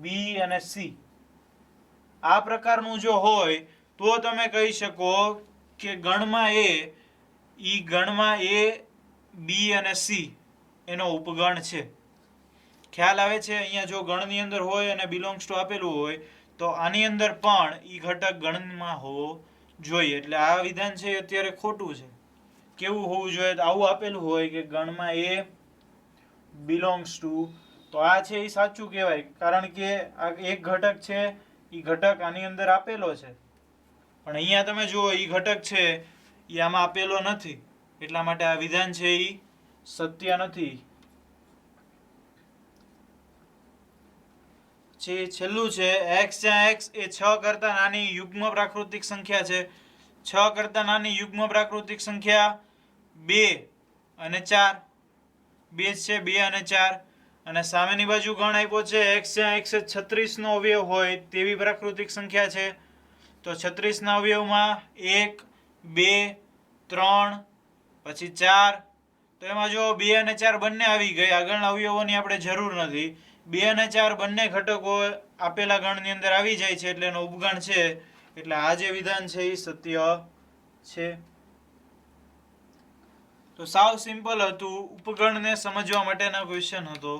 બી અને સી આ પ્રકારનું જો હોય તો તમે કહી શકો કે ગણમાં એ, બી અને સી એનો ઉપગણ છે. ખ્યાલ આવે છે? અહીંયા જો ગણની અંદર હોય અને બિલોંગ્સ ટુ આપેલું હોય તો આની અંદર પણ ઈ ઘટક ગણમાં હોવો જોઈએ. એટલે આ વિધાન છે અત્યારે ખોટું છે. કેવું હોવું જોઈએ? આવું આપેલું હોય કે ગણમાં એ બિલોંગ્સ ટુ, તો આ છે એ સાચું કહેવાય, કારણ કે આ એક ઘટક છે, એ ઘટક આની અંદર આપેલો છે. પણ અહીંયા તમે જુઓ એ ઘટક છે એ આમાં આપેલો નથી, એટલા માટે આ વિધાન છે એ સત્ય નથી. છેલ્લું છે x, જ્યાં x એ 6 કરતા નાની યુગ્મ પ્રાકૃતિક સંખ્યા છે. 6 કરતા નાની યુગ્મ પ્રાકૃતિક સંખ્યા 2 અને 4. 2 છે, 2 અને 4. અને સામેની બાજુ ગણ આપ્યો છે x, જ્યાં x એ 36 નો અવયવ હોય તેવી પ્રાકૃતિક સંખ્યા છે. તો 36 ના અવયવમાં 1, 2, 3, પછી 4. તો એમાં જો 2 અને 4 બંને આવી ગઈ. આગળના અવયવોની આપણે જરૂર નથી. 2 અને 4 બંને ઘટકો આપેલા ગણની અંદર આવી જાય છે, એટલે એનો ઉપગણ છે. એટલે આ જે વિધાન છે એ સત્ય છે. તો સાવ સિમ્પલ હતું. ઉપગણને સમજવા માટેનો ક્વેશ્ચન હતો.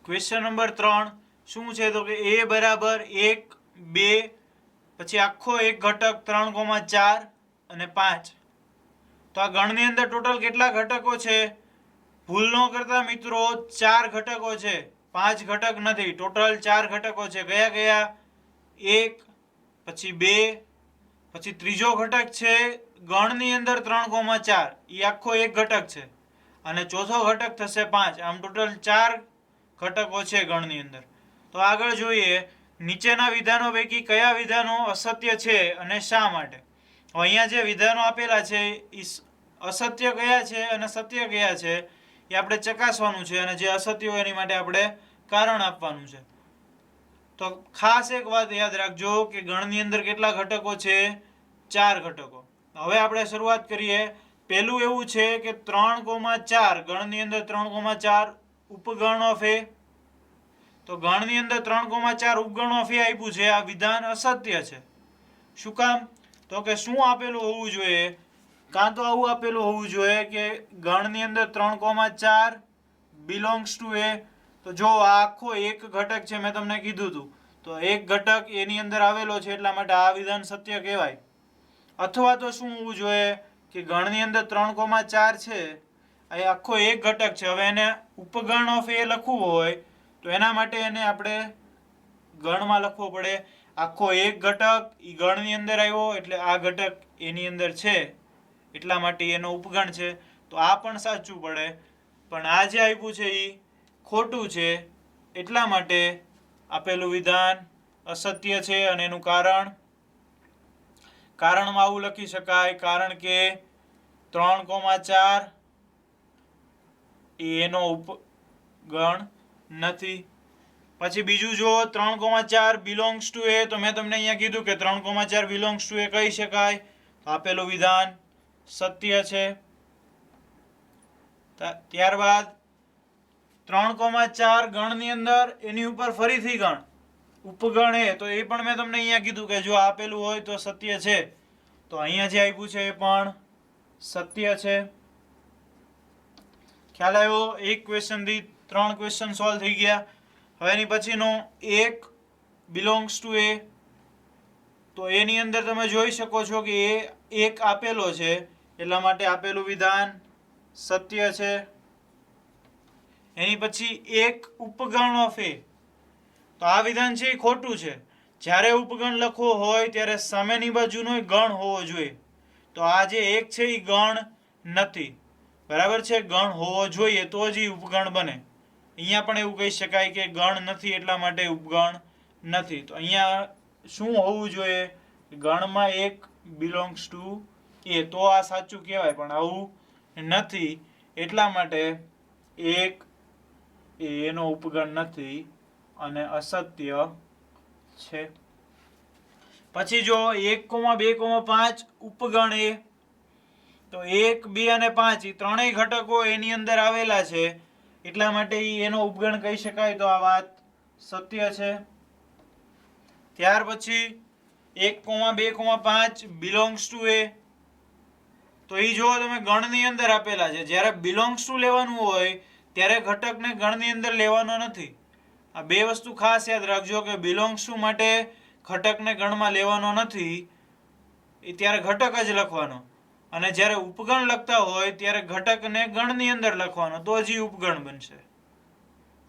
ક્વેશ્ચન નંબર 3 શું છે? તો કે a બરાબર 1, 2, પછી આખો એક ઘટક 3,4 અને 5. તો આ ગણની અંદર ટોટલ કેટલા ઘટકો છે? ભૂલ ન કરતા મિત્રો, 4 ઘટકો છે, 5 ઘટક નથી. ટોટલ 4 ઘટકો છે. કયા કયા? 1, પછી 2, પછી ત્રીજો ઘટક છે ગણની અંદર 3,4, એ આખો એક ઘટક છે, અને ચોથો ઘટક થશે 5. આમ ટોટલ 4 ઘટકો છે ગણની અંદર. તો આગળ જોઈએ, નીચેના વિધાનો પૈકી કયા વિધાનો અસત્ય છે અને શા માટે? અહીંયા જે વિધાનો આપેલા છે એ અસત્ય કયા છે અને સત્ય કયા છે એ આપણે ચકાસવાનું છે, અને જે અસત્ય હોય એની માટે આપણે કારણ આપવાનું છે. તો ખાસ એક વાત યાદ રાખજો કે ગણની અંદર કેટલા ઘટકો છે? 4 ઘટકો. હવે આપણે શરૂઆત કરીએ. પહેલું એવું છે કે 3,4 ગણની અંદર 3,4 ઉપગણ ઓફ એ. તો ગણની અંદર 3,4 ઉપગણ ઓફ એ આપ્યું છે. આ વિધાન અસત્ય છે. શું કામ? તો કે શું આપેલું હોવું જોઈએ? કાં તો આવું આપેલું હોવું જોઈએ કે ગણની અંદર 3,4 બિલોંગ્સ ટુ એ. તો જો આ આખો એક ઘટક છે, મેં તમને કીધું હતું. તો એક ઘટક એની અંદર આવેલો છે, એટલા માટે આ વિધાન સત્ય કહેવાય. અથવા તો શું હોવું જોઈએ કે ગણની અંદર 3,4 છે, એ આખો એક ઘટક છે. હવે એને ઉપગણ ઓફ એ લખવું હોય તો એના માટે એને આપણે ગણમાં લખવો પડે. આખો એક ઘટક એ ગણની અંદર આવ્યો એટલે આ ઘટક એની અંદર છે, એટલા માટે એનો ઉપગણ છે. તો આ પણ સાચું પડે. પણ આ જે આપ્યું છે એ ખોટું છે, એટલા માટે આપેલું વિધાન અસત્ય છે. અને એનું કારણમાં આવું લખી શકાય, કારણ કે 3,4 એનો ઉપગણ નથી. પછી બીજું જો 3,4 બિલોંગ્સ ટુ એ, તો મેં તમને અહીંયા કીધું કે 3,4 બિલોંગ્સ ટુ એ કહી શકાય. આપેલું વિધાન સત્ય છે. ત્યારબાદ 3,4 ગણની અંદર એની ઉપર ફરીથી ગણ ઉપગણ એ, તો એ પણ મેં તમને અહીંયા કીધું કે જો આપેલું હોય તો સત્ય છે. તો અહીંયા જે આપ્યું છે એ પણ સત્ય છે. ખ્યાલ આવ્યો? એક ક્વેશ્ચનથી 3 ક્વેશ્ચન સોલ્વ થઈ ગયા. હવે એની પછીનો એક બિલોંગ્સ ટુ એ. તો એની અંદર તમે જોઈ શકો છો કે એ એક આપેલો છે, એટલા માટે આપેલું વિધાન સત્ય છે. એની પછી એક ઉપગણ ઓફ એ. તો આ વિધાન છે એ ખોટું છે. જ્યારે ઉપગણ લખવો હોય ત્યારે સામેની બાજુનો ગણ હોવો જોઈએ. તો આ જે એક છે એ ગણ નથી. બરાબર છે? ગણ હોવો જોઈએ તો જ એ ઉપગણ બને. અહીંયા પણ એવું કહી શકાય કે ગણ નથી એટલા માટે ઉપગણ નથી. તો અહીંયા શું હોવું જોઈએ? ગણમાં એક બિલોંગ્સ ટુ એ, તો આ સાચું કહેવાય. પણ આવું નથી એટલા માટે એક એનો ઉપગણ નથી અને અસત્ય છે. પછી જો 1,2,5 ઉપગણ એ. તો 1, 2 અને 5 એ ત્રણેય ઘટકો એની અંદર આવેલા છે, એટલા માટે એનો ઉપગણ કહી શકાય. તો આ વાત સત્ય છે. ત્યાર પછી 1,2,5 બિલોંગ્સ ટુ એ. તો એ જો તમે ગણની અંદર આપેલા છે. જ્યારે બિલોંગ્સ ટુ લેવાનું હોય ત્યારે ઘટકને ગણની અંદર લેવાનો નથી. આ બે વસ્તુ ખાસ યાદ રાખજો કે બિલોંગ્સ ટુ માટે ઘટકને ગણમાં લેવાનો નથી, એ ત્યારે ઘટક જ લખવાનો. અને જ્યારે ઉપગણ લખતા હોય ત્યારે ઘટકને ગણની અંદર લખવાનો, તો જ ઉપગણ બનશે.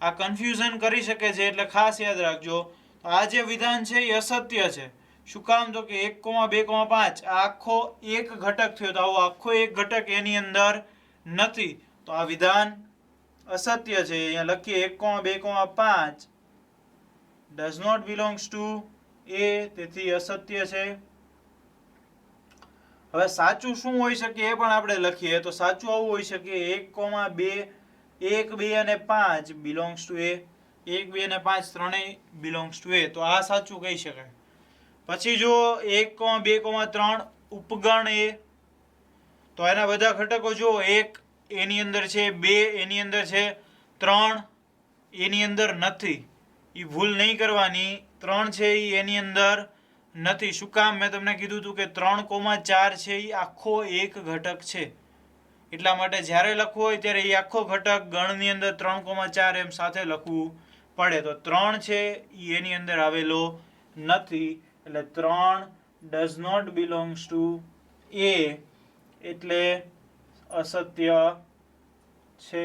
આ કન્ફ્યુઝન કરી શકે છે, એટલે ખાસ યાદ રાખજો. આ જે વિધાન છે એ અસત્ય છે. શું કામ? તો કે 1,2,5 આ આખો એક ઘટક થયો, તો આવો આખો એક ઘટક એની અંદર નથી. તો આ વિધાન અસત્ય છે. અહીંયા લખીએ 1,2,5 does not belongs to a, તેથી અસત્ય છે. હવે સાચું શું હોઈ શકે એ પણ આપણે લખીએ. તો સાચું આવું હોઈ શકે 1,2 1, 2 અને 5 બિલોંગ્સ ટુ એ. 1, 2 અને 5 ત્રણેય બિલોંગ્સ ટુ એ. તો આ સાચું કહી શકાય. પછી જો 1,2,3 ઉપગણ એ. તો એના બધા ઘટકો જો 1 એની અંદર છે, 2 એની અંદર છે, 3 એની અંદર નથી. એ ભૂલ નહીં કરવાની. 3 છે એ એની અંદર નથી. શું કામ? મેં તમને કીધું હતું કે 3,4 છે એ આખો એક ઘટક છે. એટલા માટે જ્યારે લખવું હોય ત્યારે એ આખો ઘટક ગણની અંદર 3,4 એમ સાથે લખવું પડે. તો 3 છે એ એની અંદર આવેલો નથી, એટલે 3 does not belongs to a, એટલે અસત્ય છે.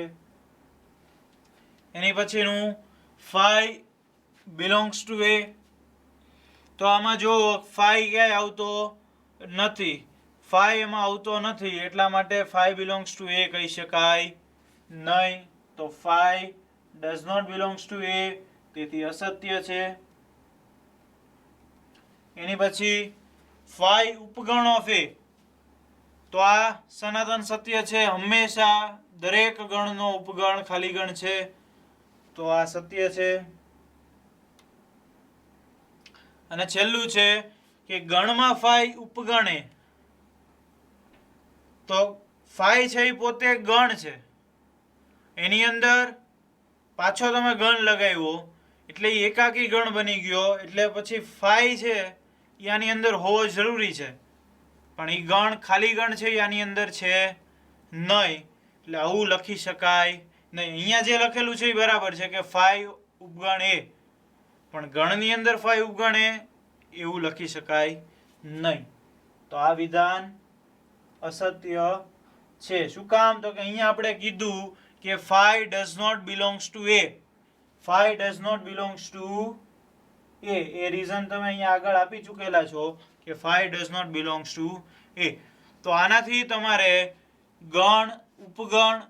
એની પછીનું 5 belongs to a. તો આમાં જો 5 ક્યાંય આવતો નથી, 5 એમાં આવતો નથી, એટલા માટે 5 belongs to a કહી શકાય નહીં. તો 5 does not belongs to a, તેથી અસત્ય છે. એની પછી 5 ઉપગણ ઓફ એ. તો આ સનાતન સત્ય છે. હંમેશા દરેક ગણનો ઉપગણ ખાલી ગણ છે, તો આ સત્ય છે. અને છેલ્લું છે કે ગણમાં 5 ઉપગણ એ. તો 5 છે એ પોતે ગણ છે, એની અંદર પાછો તમે ગણ લગાવ્યો એટલે એ એકાકી ગણ બની ગયો, એટલે પછી 5 છે એ આની અંદર હોવો જરૂરી છે. પણ એ ગણ ખાલી ગણ છે એ આની અંદર છે નહીં, એટલે આવું લખી શકાય નહીં. અહીંયા જે લખેલું છે એ બરાબર છે કે 5 ઉપગણ એ, પણ ગણની અંદર 5 ઉપગણ એ એવું લખી શકાય નહીં. તો આ વિધાન અસત્ય છે. શું કામ? તો કે અહીંયા આપણે કીધું કે 5 does not belongs to a. 5 does not belongs to a. A reason તમે અહીંયા આગળ આપી ચૂકેલા છો કે 5 does not belongs to a. તો આનાથી તમારે ગણ, ઉપગણ,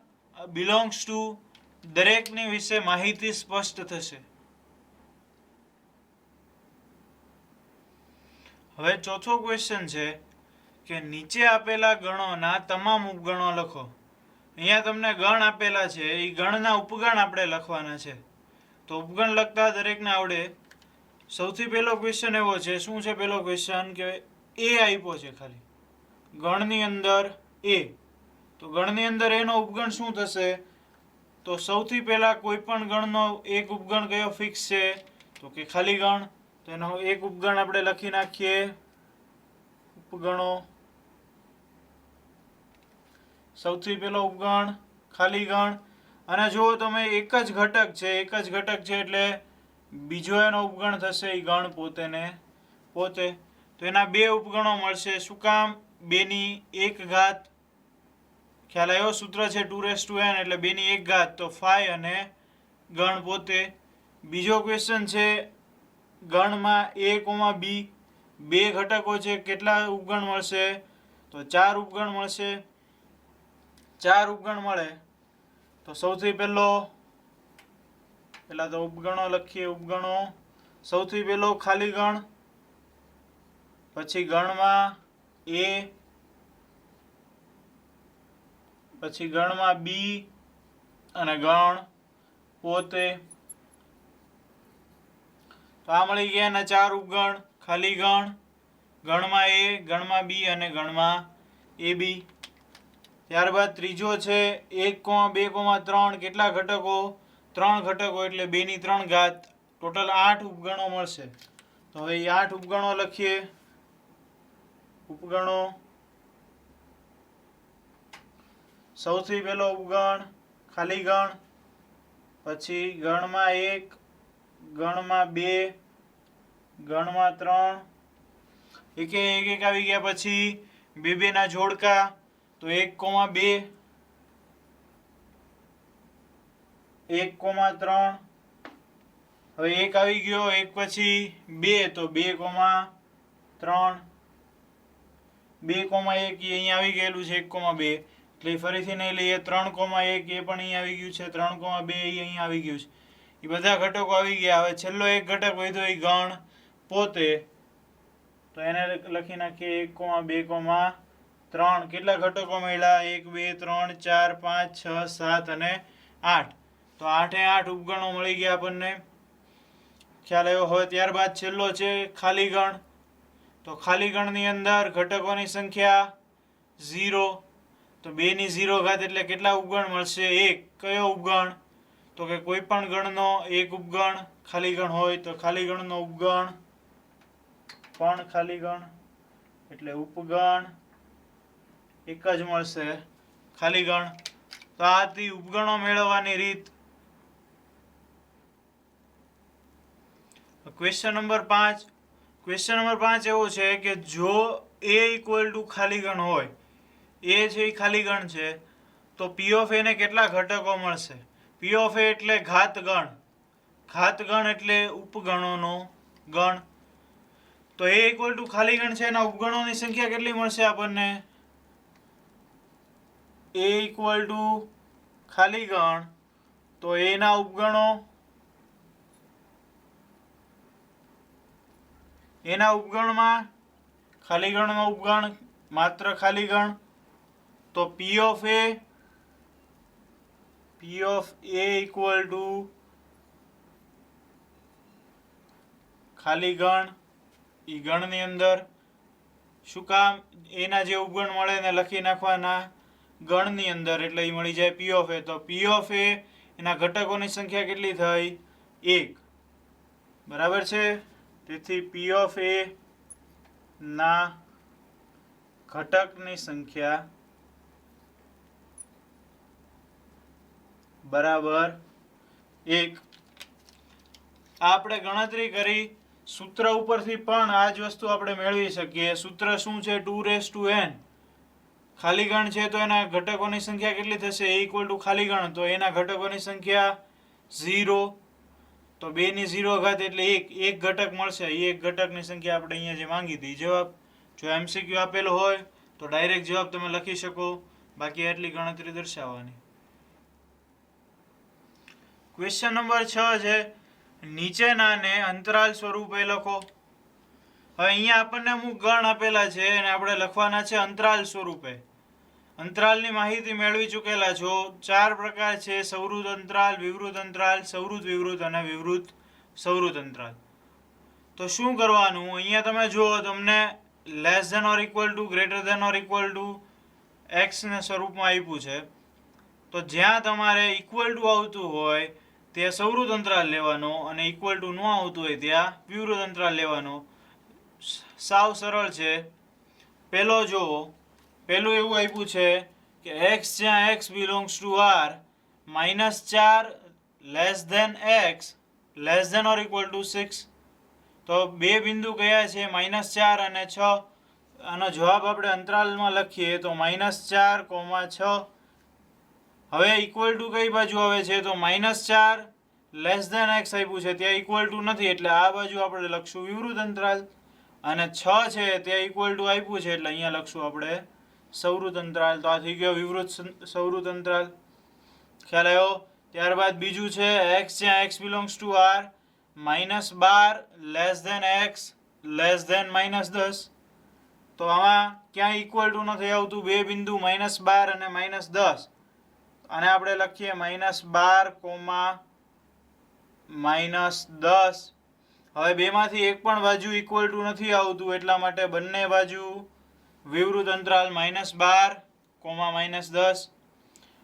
belongs to દરેકની વિશે માહિતી સ્પષ્ટ થશે. હવે ચોથો ક્વેશ્ચન છે કે નીચે આપેલા ગણોના તમામ ઉપગણો લખો. અહીંયા તમને ગણ આપેલા છે, એ ગણના ઉપગણ આપણે લખવાના છે. તો ઉપગણ લખતા દરેકને આવડે. સૌથી પહેલો ક્વેશ્ચન એવો છે. શું છે પહેલો ક્વેશ્ચન? કે એ આપ્યો છે ખાલી ગણની અંદર એ. તો ગણની અંદર એનો ઉપગણ શું થશે? તો સૌથી પહેલા કોઈ પણ ગણનો એક ઉપગણ કયો ફિક્સ છે? તો કે ખાલી ગણ. તો એનો એક ઉપગણ આપણે લખી નાખીએ. ઉપગણો. સૌથી પહેલો ઉપગણ ખાલી ગણ. અને જો તમે એક જ ઘટક છે એટલે બીજો એનો ઉપગણ થશે એ ગણ પોતે ને પોતે. તો એના બે ઉપગણો મળશે. શું કામ? 2 ની 1 ઘાત. ખ્યાલ આવ્યો? સૂત્ર છે 2n એટલે 2 ની 1 ઘાત, તો 5 અને ગણ પોતે. બીજો ક્વેશ્ચન છે ગણમાં a, b બે ઘટકો છે, કેટલા ઉપગણ મળશે? તો 4 ઉપગણ મળશે. 4 ઉપગણ મળે તો સૌથી પહેલા તો ઉપગણો લખીએ. ઉપગણો સૌથી પહેલો ખાલી ગણ, પછી ગણમાં a, પછી ગણમાં b અને ગણ પોતે. તો આ મળી ગયા એના 4 ઉપગણ. ખાલી ગણ, ગણમાં a, ગણમાં b અને ગણમાં ab. ત્યારબાદ ત્રીજો છે 1, 2, 3 કેટલા ઘટકો? 3 ઘટકો એટલે 2 ની 3 ઘાત. ટોટલ 8 ઉપગણો મળશે. તો હવે 8 ઉપગણો લખીએ. ઉપગણો સૌથી પહેલો ઉપગણ ખાલી ગણ, પછી ગણમાં 1, ગણમાં 2, ગણમાં 3 એક આવી ગયા. પછી બે ના જોડકા તો 1, 2, 1, 3. હવે 1 આવી ગયો, 1 પછી 2 તો 2, 3. 2, 1 એ અહીંયા આવી ગયેલું છે 1, 2 એટલે ફરીથી નહીં લઈએ. 3, 1 એ પણ અહીંયા આવી ગયું છે. 3, 2 એ અહીંયા આવી ગયું છે. એ બધા ઘટકો આવી ગયા. હવે છેલ્લો એક ઘટક વધ્યો એ ગણ પોતે. તો એને લખી નાખીએ 1, 2, 3. કેટલા ઘટકો મળ્યા? 1, 2, 3, 4, 5, 6, 7 અને 8. તો 8 એ 8 ઉપગણો મળી ગયા આપણને. ખ્યાલ આવ્યો? હવે ત્યારબાદ છેલ્લો છે ખાલી ગણ. તો ખાલી ગણની અંદર ઘટકોની સંખ્યા 0. તો 2 ની 0 ઘાત એટલે કેટલા ઉપગણ મળશે? 1. કયો ઉપગણ? તો કે કોઈ પણ ગણનો એક ઉપગણ ખાલી ગણ હોય તો ખાલી ગણનો ઉપગણ પણ ખાલી ગણ એટલે ઉપગણ એક જ મળશે ખાલી ગણ. તો આ હતી ઉપગણો મેળવવાની રીત. Question number 5. ક્વેશ્ચન નંબર 5 એવો છે કે જો a ખાલી ગણ હોય, a છે એ ખાલી ગણ છે, તો p ઓફ a ને કેટલા ઘટકો મળશે? p ઓફ a એટલે ઘાત ગણ. ઘાત ગણ એટલે ઉપગણોનો ગણ. તો a ખાલી ગણ છે, એના ઉપગણોની સંખ્યા કેટલી મળશે આપણને? a ખાલી ગણ તો a ના ઉપગણો, એના ઉપગણમાં ખાલી ગણનો ઉપગણ માત્ર ખાલી ગણ. તો p of a equal to ખાલી ગણ. ઈ ગણની અંદર શું કામ? એના જે ઉપગણ મળે એને લખી નાખવાના ગણની અંદર એટલે એ મળી જાય p ઓફ a. તો p ઓફ a એના ઘટકોની સંખ્યા કેટલી થઈ? 1. બરાબર છે. તેથી p ઓફ a ના ઘટકની સંખ્યા બરાબર 1. આપણે ગણતરી કરી. સૂત્ર ઉપરથી પણ આ જ વસ્તુ આપણે મેળવી શકીએ. સૂત્ર શું છે? 2n. ખાલી ગણ છે તો એના ઘટકોની સંખ્યા કેટલી થશે? a ખાલી ગણ તો એના ઘટકોની સંખ્યા 0. તો 2 ની 0 ઘાત એટલે 1. એક ઘટક મળશે. એ એક ઘટકની સંખ્યા આપણે અહીંયા જે માંગી હતી. જવાબ જો MCQ આપેલો હોય તો ડાયરેક્ટ જવાબ તમે લખી શકો, બાકી એટલી ગણતરી દર્શાવવાની. ક્વેશ્ચન નંબર 6 છે નીચેનાને અંતરાલ સ્વરૂપે લખો. હવે અહીંયા આપણને અમુક ગણ આપેલા છે અને આપણે લખવાના છે અંતરાલ સ્વરૂપે. અંતરાલની માહિતી મેળવી ચૂકેલા છો. 4 પ્રકાર છે: સવૃત અંતરાલ, વિવૃત અંતરાલ, સવૃત વિવૃત અને વિવૃત સવૃત અંતરાલ. તો શું કરવાનું? અહીંયા તમે જુઓ, તમને less than or equal to, greater than or equal to x ના સ્વરૂપમાં આપ્યું છે. તો જ્યાં તમારે ઇક્વલ ટુ આવતું હોય ત્યાં સવૃત અંતરાલ લેવાનો અને ઇક્વલ ટુ ન આવતું હોય ત્યાં વિવૃત અંતરાલ લેવાનો. સાવ સરળ છે. પહેલો જુઓ, પહેલું એવું આપ્યું છે કે x જ્યાં x belongs to r -4 less than x less than or equal to 6. તો બે બિંદુ કયા છે? -4 અને 6. આનો જવાબ આપણે અંતરાલમાં લખીએ તો -4, 6. હવે ઇક્વલ ટુ કઈ બાજુ આવે છે? તો -4 લેસ ધેન x આપ્યું છે, ત્યાં ઇક્વલ ટુ નથી એટલે આ બાજુ આપણે લખશું વિવૃત અંતરાલ, અને 6 છે ત્યાં ઇક્વલ ટુ આપ્યું છે એટલે અહીંયા લખશું આપણે સવૃત અંતરાલ. તો આ થઈ ગયો વિવૃત સવૃત અંતરાલ. ખ્યાલ આવ્યો? ત્યારબાદ બીજું છે x જ્યાં x belongs to r -12 less than x less than -10. તો આમાં ક્યાંય ઇક્વલ ટુ નથી આવતું, બે બિંદુ -12 અને -10. આને આપણે લખીએ -12, -10. હવે બેમાંથી એક પણ બાજુ ઇક્વલ ટુ નથી આવતું એટલા માટે બંને બાજુ વિવૃત અંતરાલ -12, -10.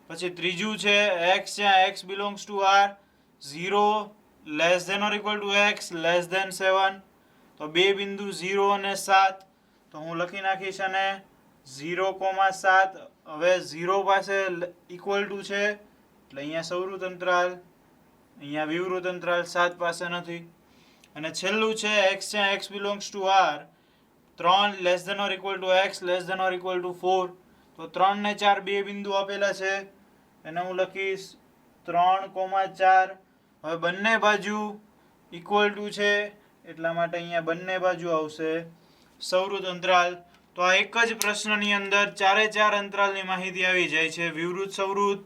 પછી ત્રીજું છે x જ્યાં x belongs to r 0 less than or equal to x less than 7. તો બે બિંદુ 0 અને 7. તો હું લખી નાખીશ અને 0,7. હવે 0 પાસે ઇક્વલ ટુ છે એટલે અહીંયા સવૃત અંતરાલ, અહીંયા વિવૃત અંતરાલ 7 પાસે નથી. અને છેલ્લું છે x જ્યાં x belongs to r 3 less than or equal to x less than or equal to 4. તો 3 ને 4 બે બિંદુ આપેલા છે એને હું લખીશ 3,4. હવે બંને બાજુ ઇક્વલ ટુ છે એટલા માટે અહીંયા બંને બાજુ આવશે સવૃત અંતરાલ. તો આ એક જ પ્રશ્નની અંદર ચારે ચાર અંતરાલની માહિતી આવી જાય છે. વિવૃત સવૃત,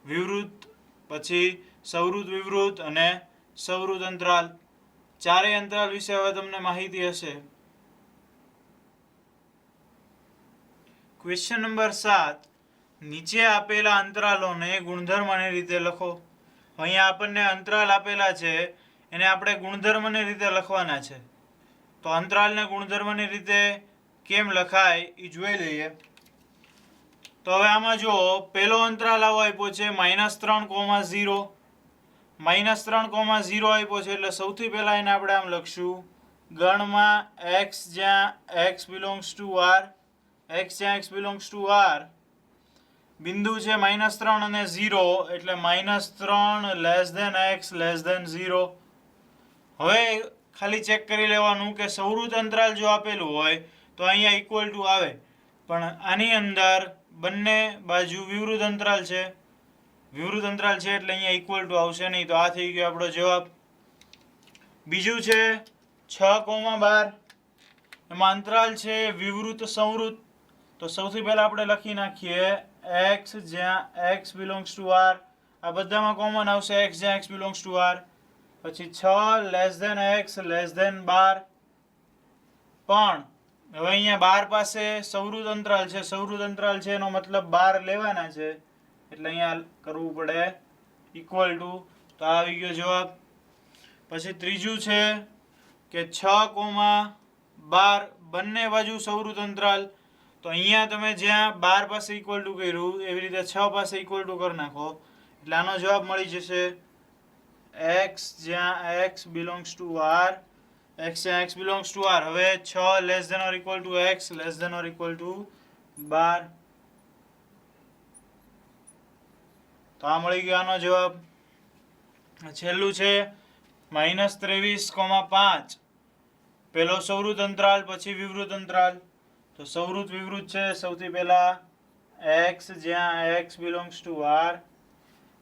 વિવૃત પછી સવૃત વિવૃત અને સવૃત અંતરાલ. ચારેય અંતરાલ વિશે હવે તમને માહિતી હશે. Question number 7. નીચે આપેલા અંતરાલોને ગુણધર્મની રીતે લખો. અહીંયા આપણને અંતરાલ આપેલા છે એને આપણે ગુણધર્મની રીતે લખવાના છે. તો અંતરાલને ગુણધર્મની રીતે કેમ લખાય એ જોઈ લઈએ. તો હવે આમાં જો પહેલો અંતરાલ આવો આપ્યો છે -3,0. -3,0 આપ્યો છે એટલે સૌથી પહેલા એને આપણે આમ લખશું ગણમાં x જ્યાં x belongs to r, x જ્યાં x બિલોંગ્સ ટુ r બિંદુ છે -3 અને 0 એટલે -3 less than x less than 0. હવે ખાલી ચેક કરી લેવાનું કે સવૃત અંતરાલ જો આપેલું હોય તો અહીંયા ઇક્વલ ટુ આવે, પણ આની અંદર બંને બાજુ વિવૃત અંતરાલ છે. વિવૃત અંતરાલ છે એટલે અહીંયા ઇક્વલ ટુ આવશે નહીં. તો આ થઈ ગયો આપણો જવાબ. બીજું છે 6,12. એમાં અંતરાલ છે વિવૃત સંવૃત. તો સૌથી પહેલા આપણે લખી નાખીએ x જ્યાં x બિલોંગ્સ ટુ r. આ બધામાં કોમન આવશે x જ્યાં x બિલોંગ્સ ટુ r. પછી 6 less than x less than 12. પણ હવે અહીંયા 12 પાસે સવૃત અંતરાલ છે. સવૃત અંતરાલ છે એનો મતલબ 12 લેવાના છે એટલે અહીંયા કરવું પડે ઇક્વલ ટુ. તો આ આવી ગયો જવાબ. પછી ત્રીજું છે કે 6,12 બંને બાજુ સવૃત અંતરાલ. તો અહીંયા તમે જ્યાં 12 પાસે ઇક્વલ ટુ કર્યું એવી રીતે 6 પાસે ઇક્વલ ટુ કરી નાખો એટલે આનો જવાબ મળી જશે x જ્યાં x belongs to r, x જ્યાં x બિલોંગ્સ ટુ r. હવે 6 less than or equal to x less than or equal to 12. તો આ મળી ગયો આનો જવાબ. છેલ્લું છે -23,5. પહેલો સવૃત અંતરાલ પછી વિવૃત અંતરાલ. તો સવૃત વિવૃત છે સૌથી પહેલા x જ્યાં x બિલોંગ્સ ટુ r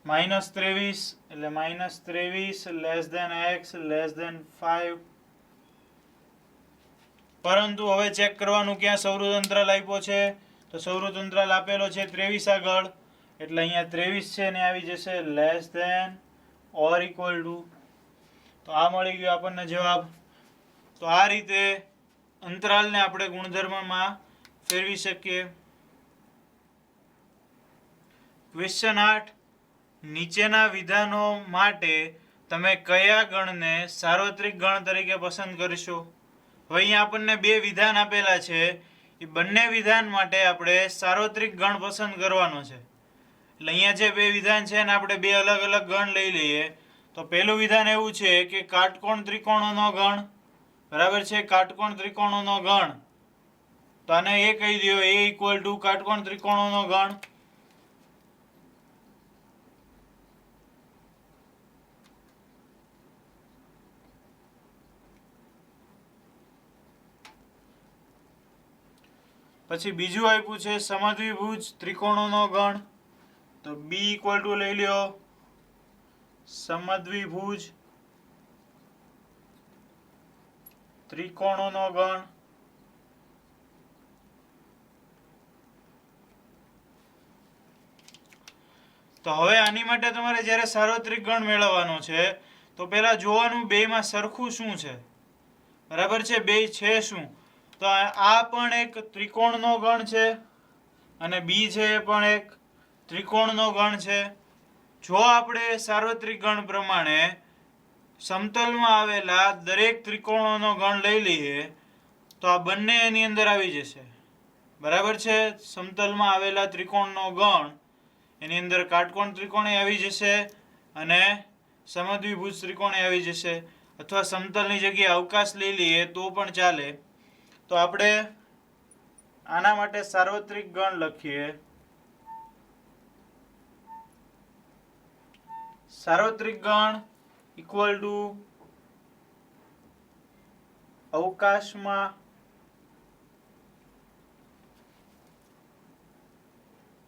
-23 એટલે -23 less than x less than 5. પરંતુ હવે ચેક કરવાનું ક્યાં સવૃત અંતરાલ આપ્યો છે. તો સવૃત અંતરાલ આપેલો છે 23 આગળ એટલે અહીંયા 23 છે ને આવી જશે less than or equal to. તો આ મળી ગયો આપણને જવાબ. તો આ રીતે અંતરાલને આપણે ગુણધર્મમાં ફેરવી શકીએ. ક્વેશ્ચન 8. નીચેના વિધાનો માટે તમે કયા ગણને સાર્વત્રિક ગણ તરીકે પસંદ કરશો? હવે અહીંયા આપણને બે વિધાન આપેલા છે. એ બંને વિધાન માટે આપણે સાર્વત્રિક ગણ પસંદ કરવાનો છે. એટલે અહીંયા જે બે વિધાન છે એને આપણે બે અલગ અલગ ગણ લઈ લઈએ. તો પહેલું વિધાન એવું છે કે કાટકોણ ત્રિકોણોનો ગણ. બરાબર છે, કાટકોણ ત્રિકોણોનો ગણ. તો આને એ કહી દો a ઇક્વલ ટુ કાટકોણ ત્રિકોણોનો ગણ. પછી બીજું આપ્યું છે સમદ્વિભુજ ત્રિકોણોનો ગણ, તો બી ઇક્વલ ટુ લઈ લ્યો સમદ્વિભુજ ત્રિકોણોનો ગણ. તો હવે આની માટે તમારે જ્યારે સાર્વત્રિક ગણ મેળવવાનો છે તો પહેલા જોવાનું બેયમાં સરખું શું છે. બરાબર છે, બે છે શું. તો આ પણ એક ત્રિકોણનો ગણ છે અને બી છે એ પણ એક ત્રિકોણનો ગણ છે. જો આપણે સાર્વત્રિક ગણ પ્રમાણે સમતલમાં આવેલા દરેક ત્રિકોણોનો ગણ લઈ લઈએ તો આ બંને એની અંદર આવી જશે. બરાબર છે, સમતલમાં આવેલા ત્રિકોણનો ગણ એની અંદર કાટકોણ ત્રિકોણ આવી જશે અને સમદ્વિભુજ ત્રિકોણ આવી જશે, અથવા સમતલની જગ્યાએ અવકાશ લઈ લઈએ તો પણ ચાલે. તો આપણે આના માટે સાર્વત્રિક ગણ લખીએ. સાર્વત્રિક ગણ ઇક્વલ ટુ અવકાશમાં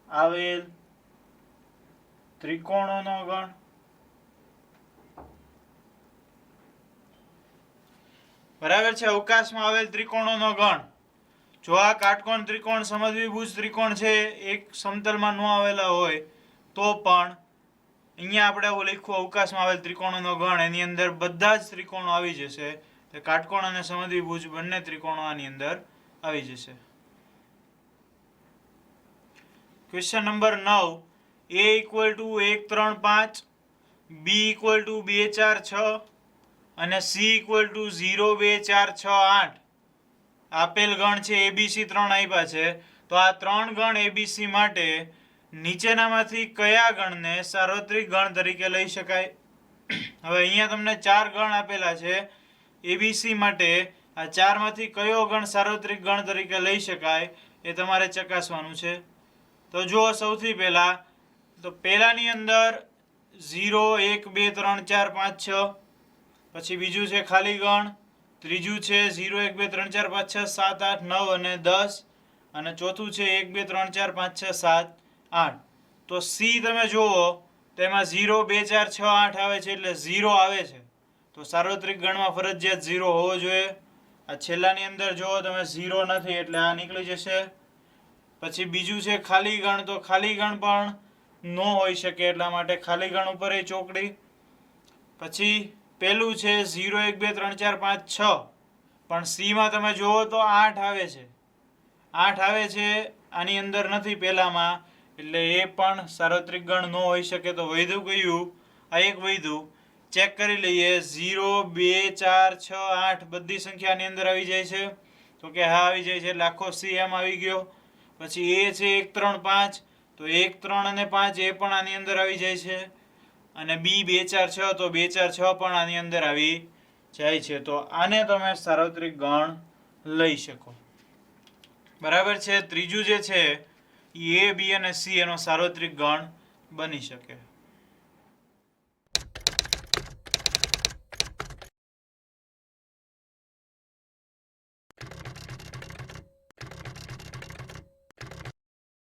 આવેલ ત્રિકોણોનો ગણ. બરાબર છે, અવકાશમાં આવેલ ત્રિકોણોનો ગણ. જો આ કાટકોણ ત્રિકોણ સમદ્વિભુજ ત્રિકોણ છે એક સમતલમાં ન આવેલા હોય તો પણ અહીંયા આપણે આવું લખ્યું અવકાશમાં આવેલ ત્રિકોણોનો ગણ, એની અંદર બધા જ ત્રિકોણો આવી જશે. કાટકોણ અને સમદ્વિભુજ બંને ત્રિકોણો આની અંદર આવી જશે. Question number 9, a equal to 1 3 5, b equal to 2 4 6 અને c ઇક્વલ ટુ 0 2 4 6 8 આપેલ ગણ છે એબીસી 3 આપ્યા છે. તો આ 3 ગણ એબીસી માટે નીચેનામાંથી કયા ગણને સાર્વત્રિક ગણ તરીકે લઈ શકાય. હવે અહીંયા તમને 4 ગણ આપેલા છે એબીસી માટે. આ 4 માંથી કયો ગણ સાર્વત્રિક ગણ તરીકે લઈ શકાય એ તમારે ચકાસવાનું છે. તો જો સૌથી પહેલા તો પહેલાની અંદર 0 1 2 3 4 5 6, પછી બીજું છે ખાલી ગણ, ત્રીજું છે 0 1 2 3 4 5 6 7 8 9 અને 10, અને ચોથું છે 1 2 3 4 5 6 7 8. તો સી તમે જુઓ તેમાં 0 2 4 6 8 આવે છે એટલે 0 આવે છે. તો સાર્વત્રિક ગણમાં ફરજિયાત 0 હોવો જોઈએ. આ છેલ્લાની અંદર જુઓ તમે 0 નથી એટલે આ નીકળી જશે. પછી બીજું છે ખાલી ગણ, તો ખાલી ગણ પણ ન હોઈ શકે એટલા માટે ખાલી ગણ ઉપર એ ચોકડી. પછી પેલું છે 0 1 2 3 4 5 6, પણ સી માં તમે જુઓ તો 8 આવે છે. 8 આવે છે આની અંદર નથી પહેલામાં, એટલે એ પણ સાર્વત્રિક ગણ ન હોઈ શકે. તો વૈધું કયું? આ એક વૈધું. ચેક કરી લઈએ. 0 2 4 6 8 બધી સંખ્યા આની અંદર આવી જાય છે. તો કે હા આવી જાય છે એટલે આખો સી એમ આવી ગયો. પછી એ છે 1 3 5, તો 1 3 અને 5 એ પણ આની અંદર આવી જાય છે. અને બી 2 4 6, તો 2 4 6 પણ આની અંદર આવી જાય છે. તો આને તમે સાર્વત્રિક ગણ લઈ શકો. બરાબર છે. ત્રીજું જે છે એ બી અને સી એનો સાર્વત્રિક ગણ બની શકે.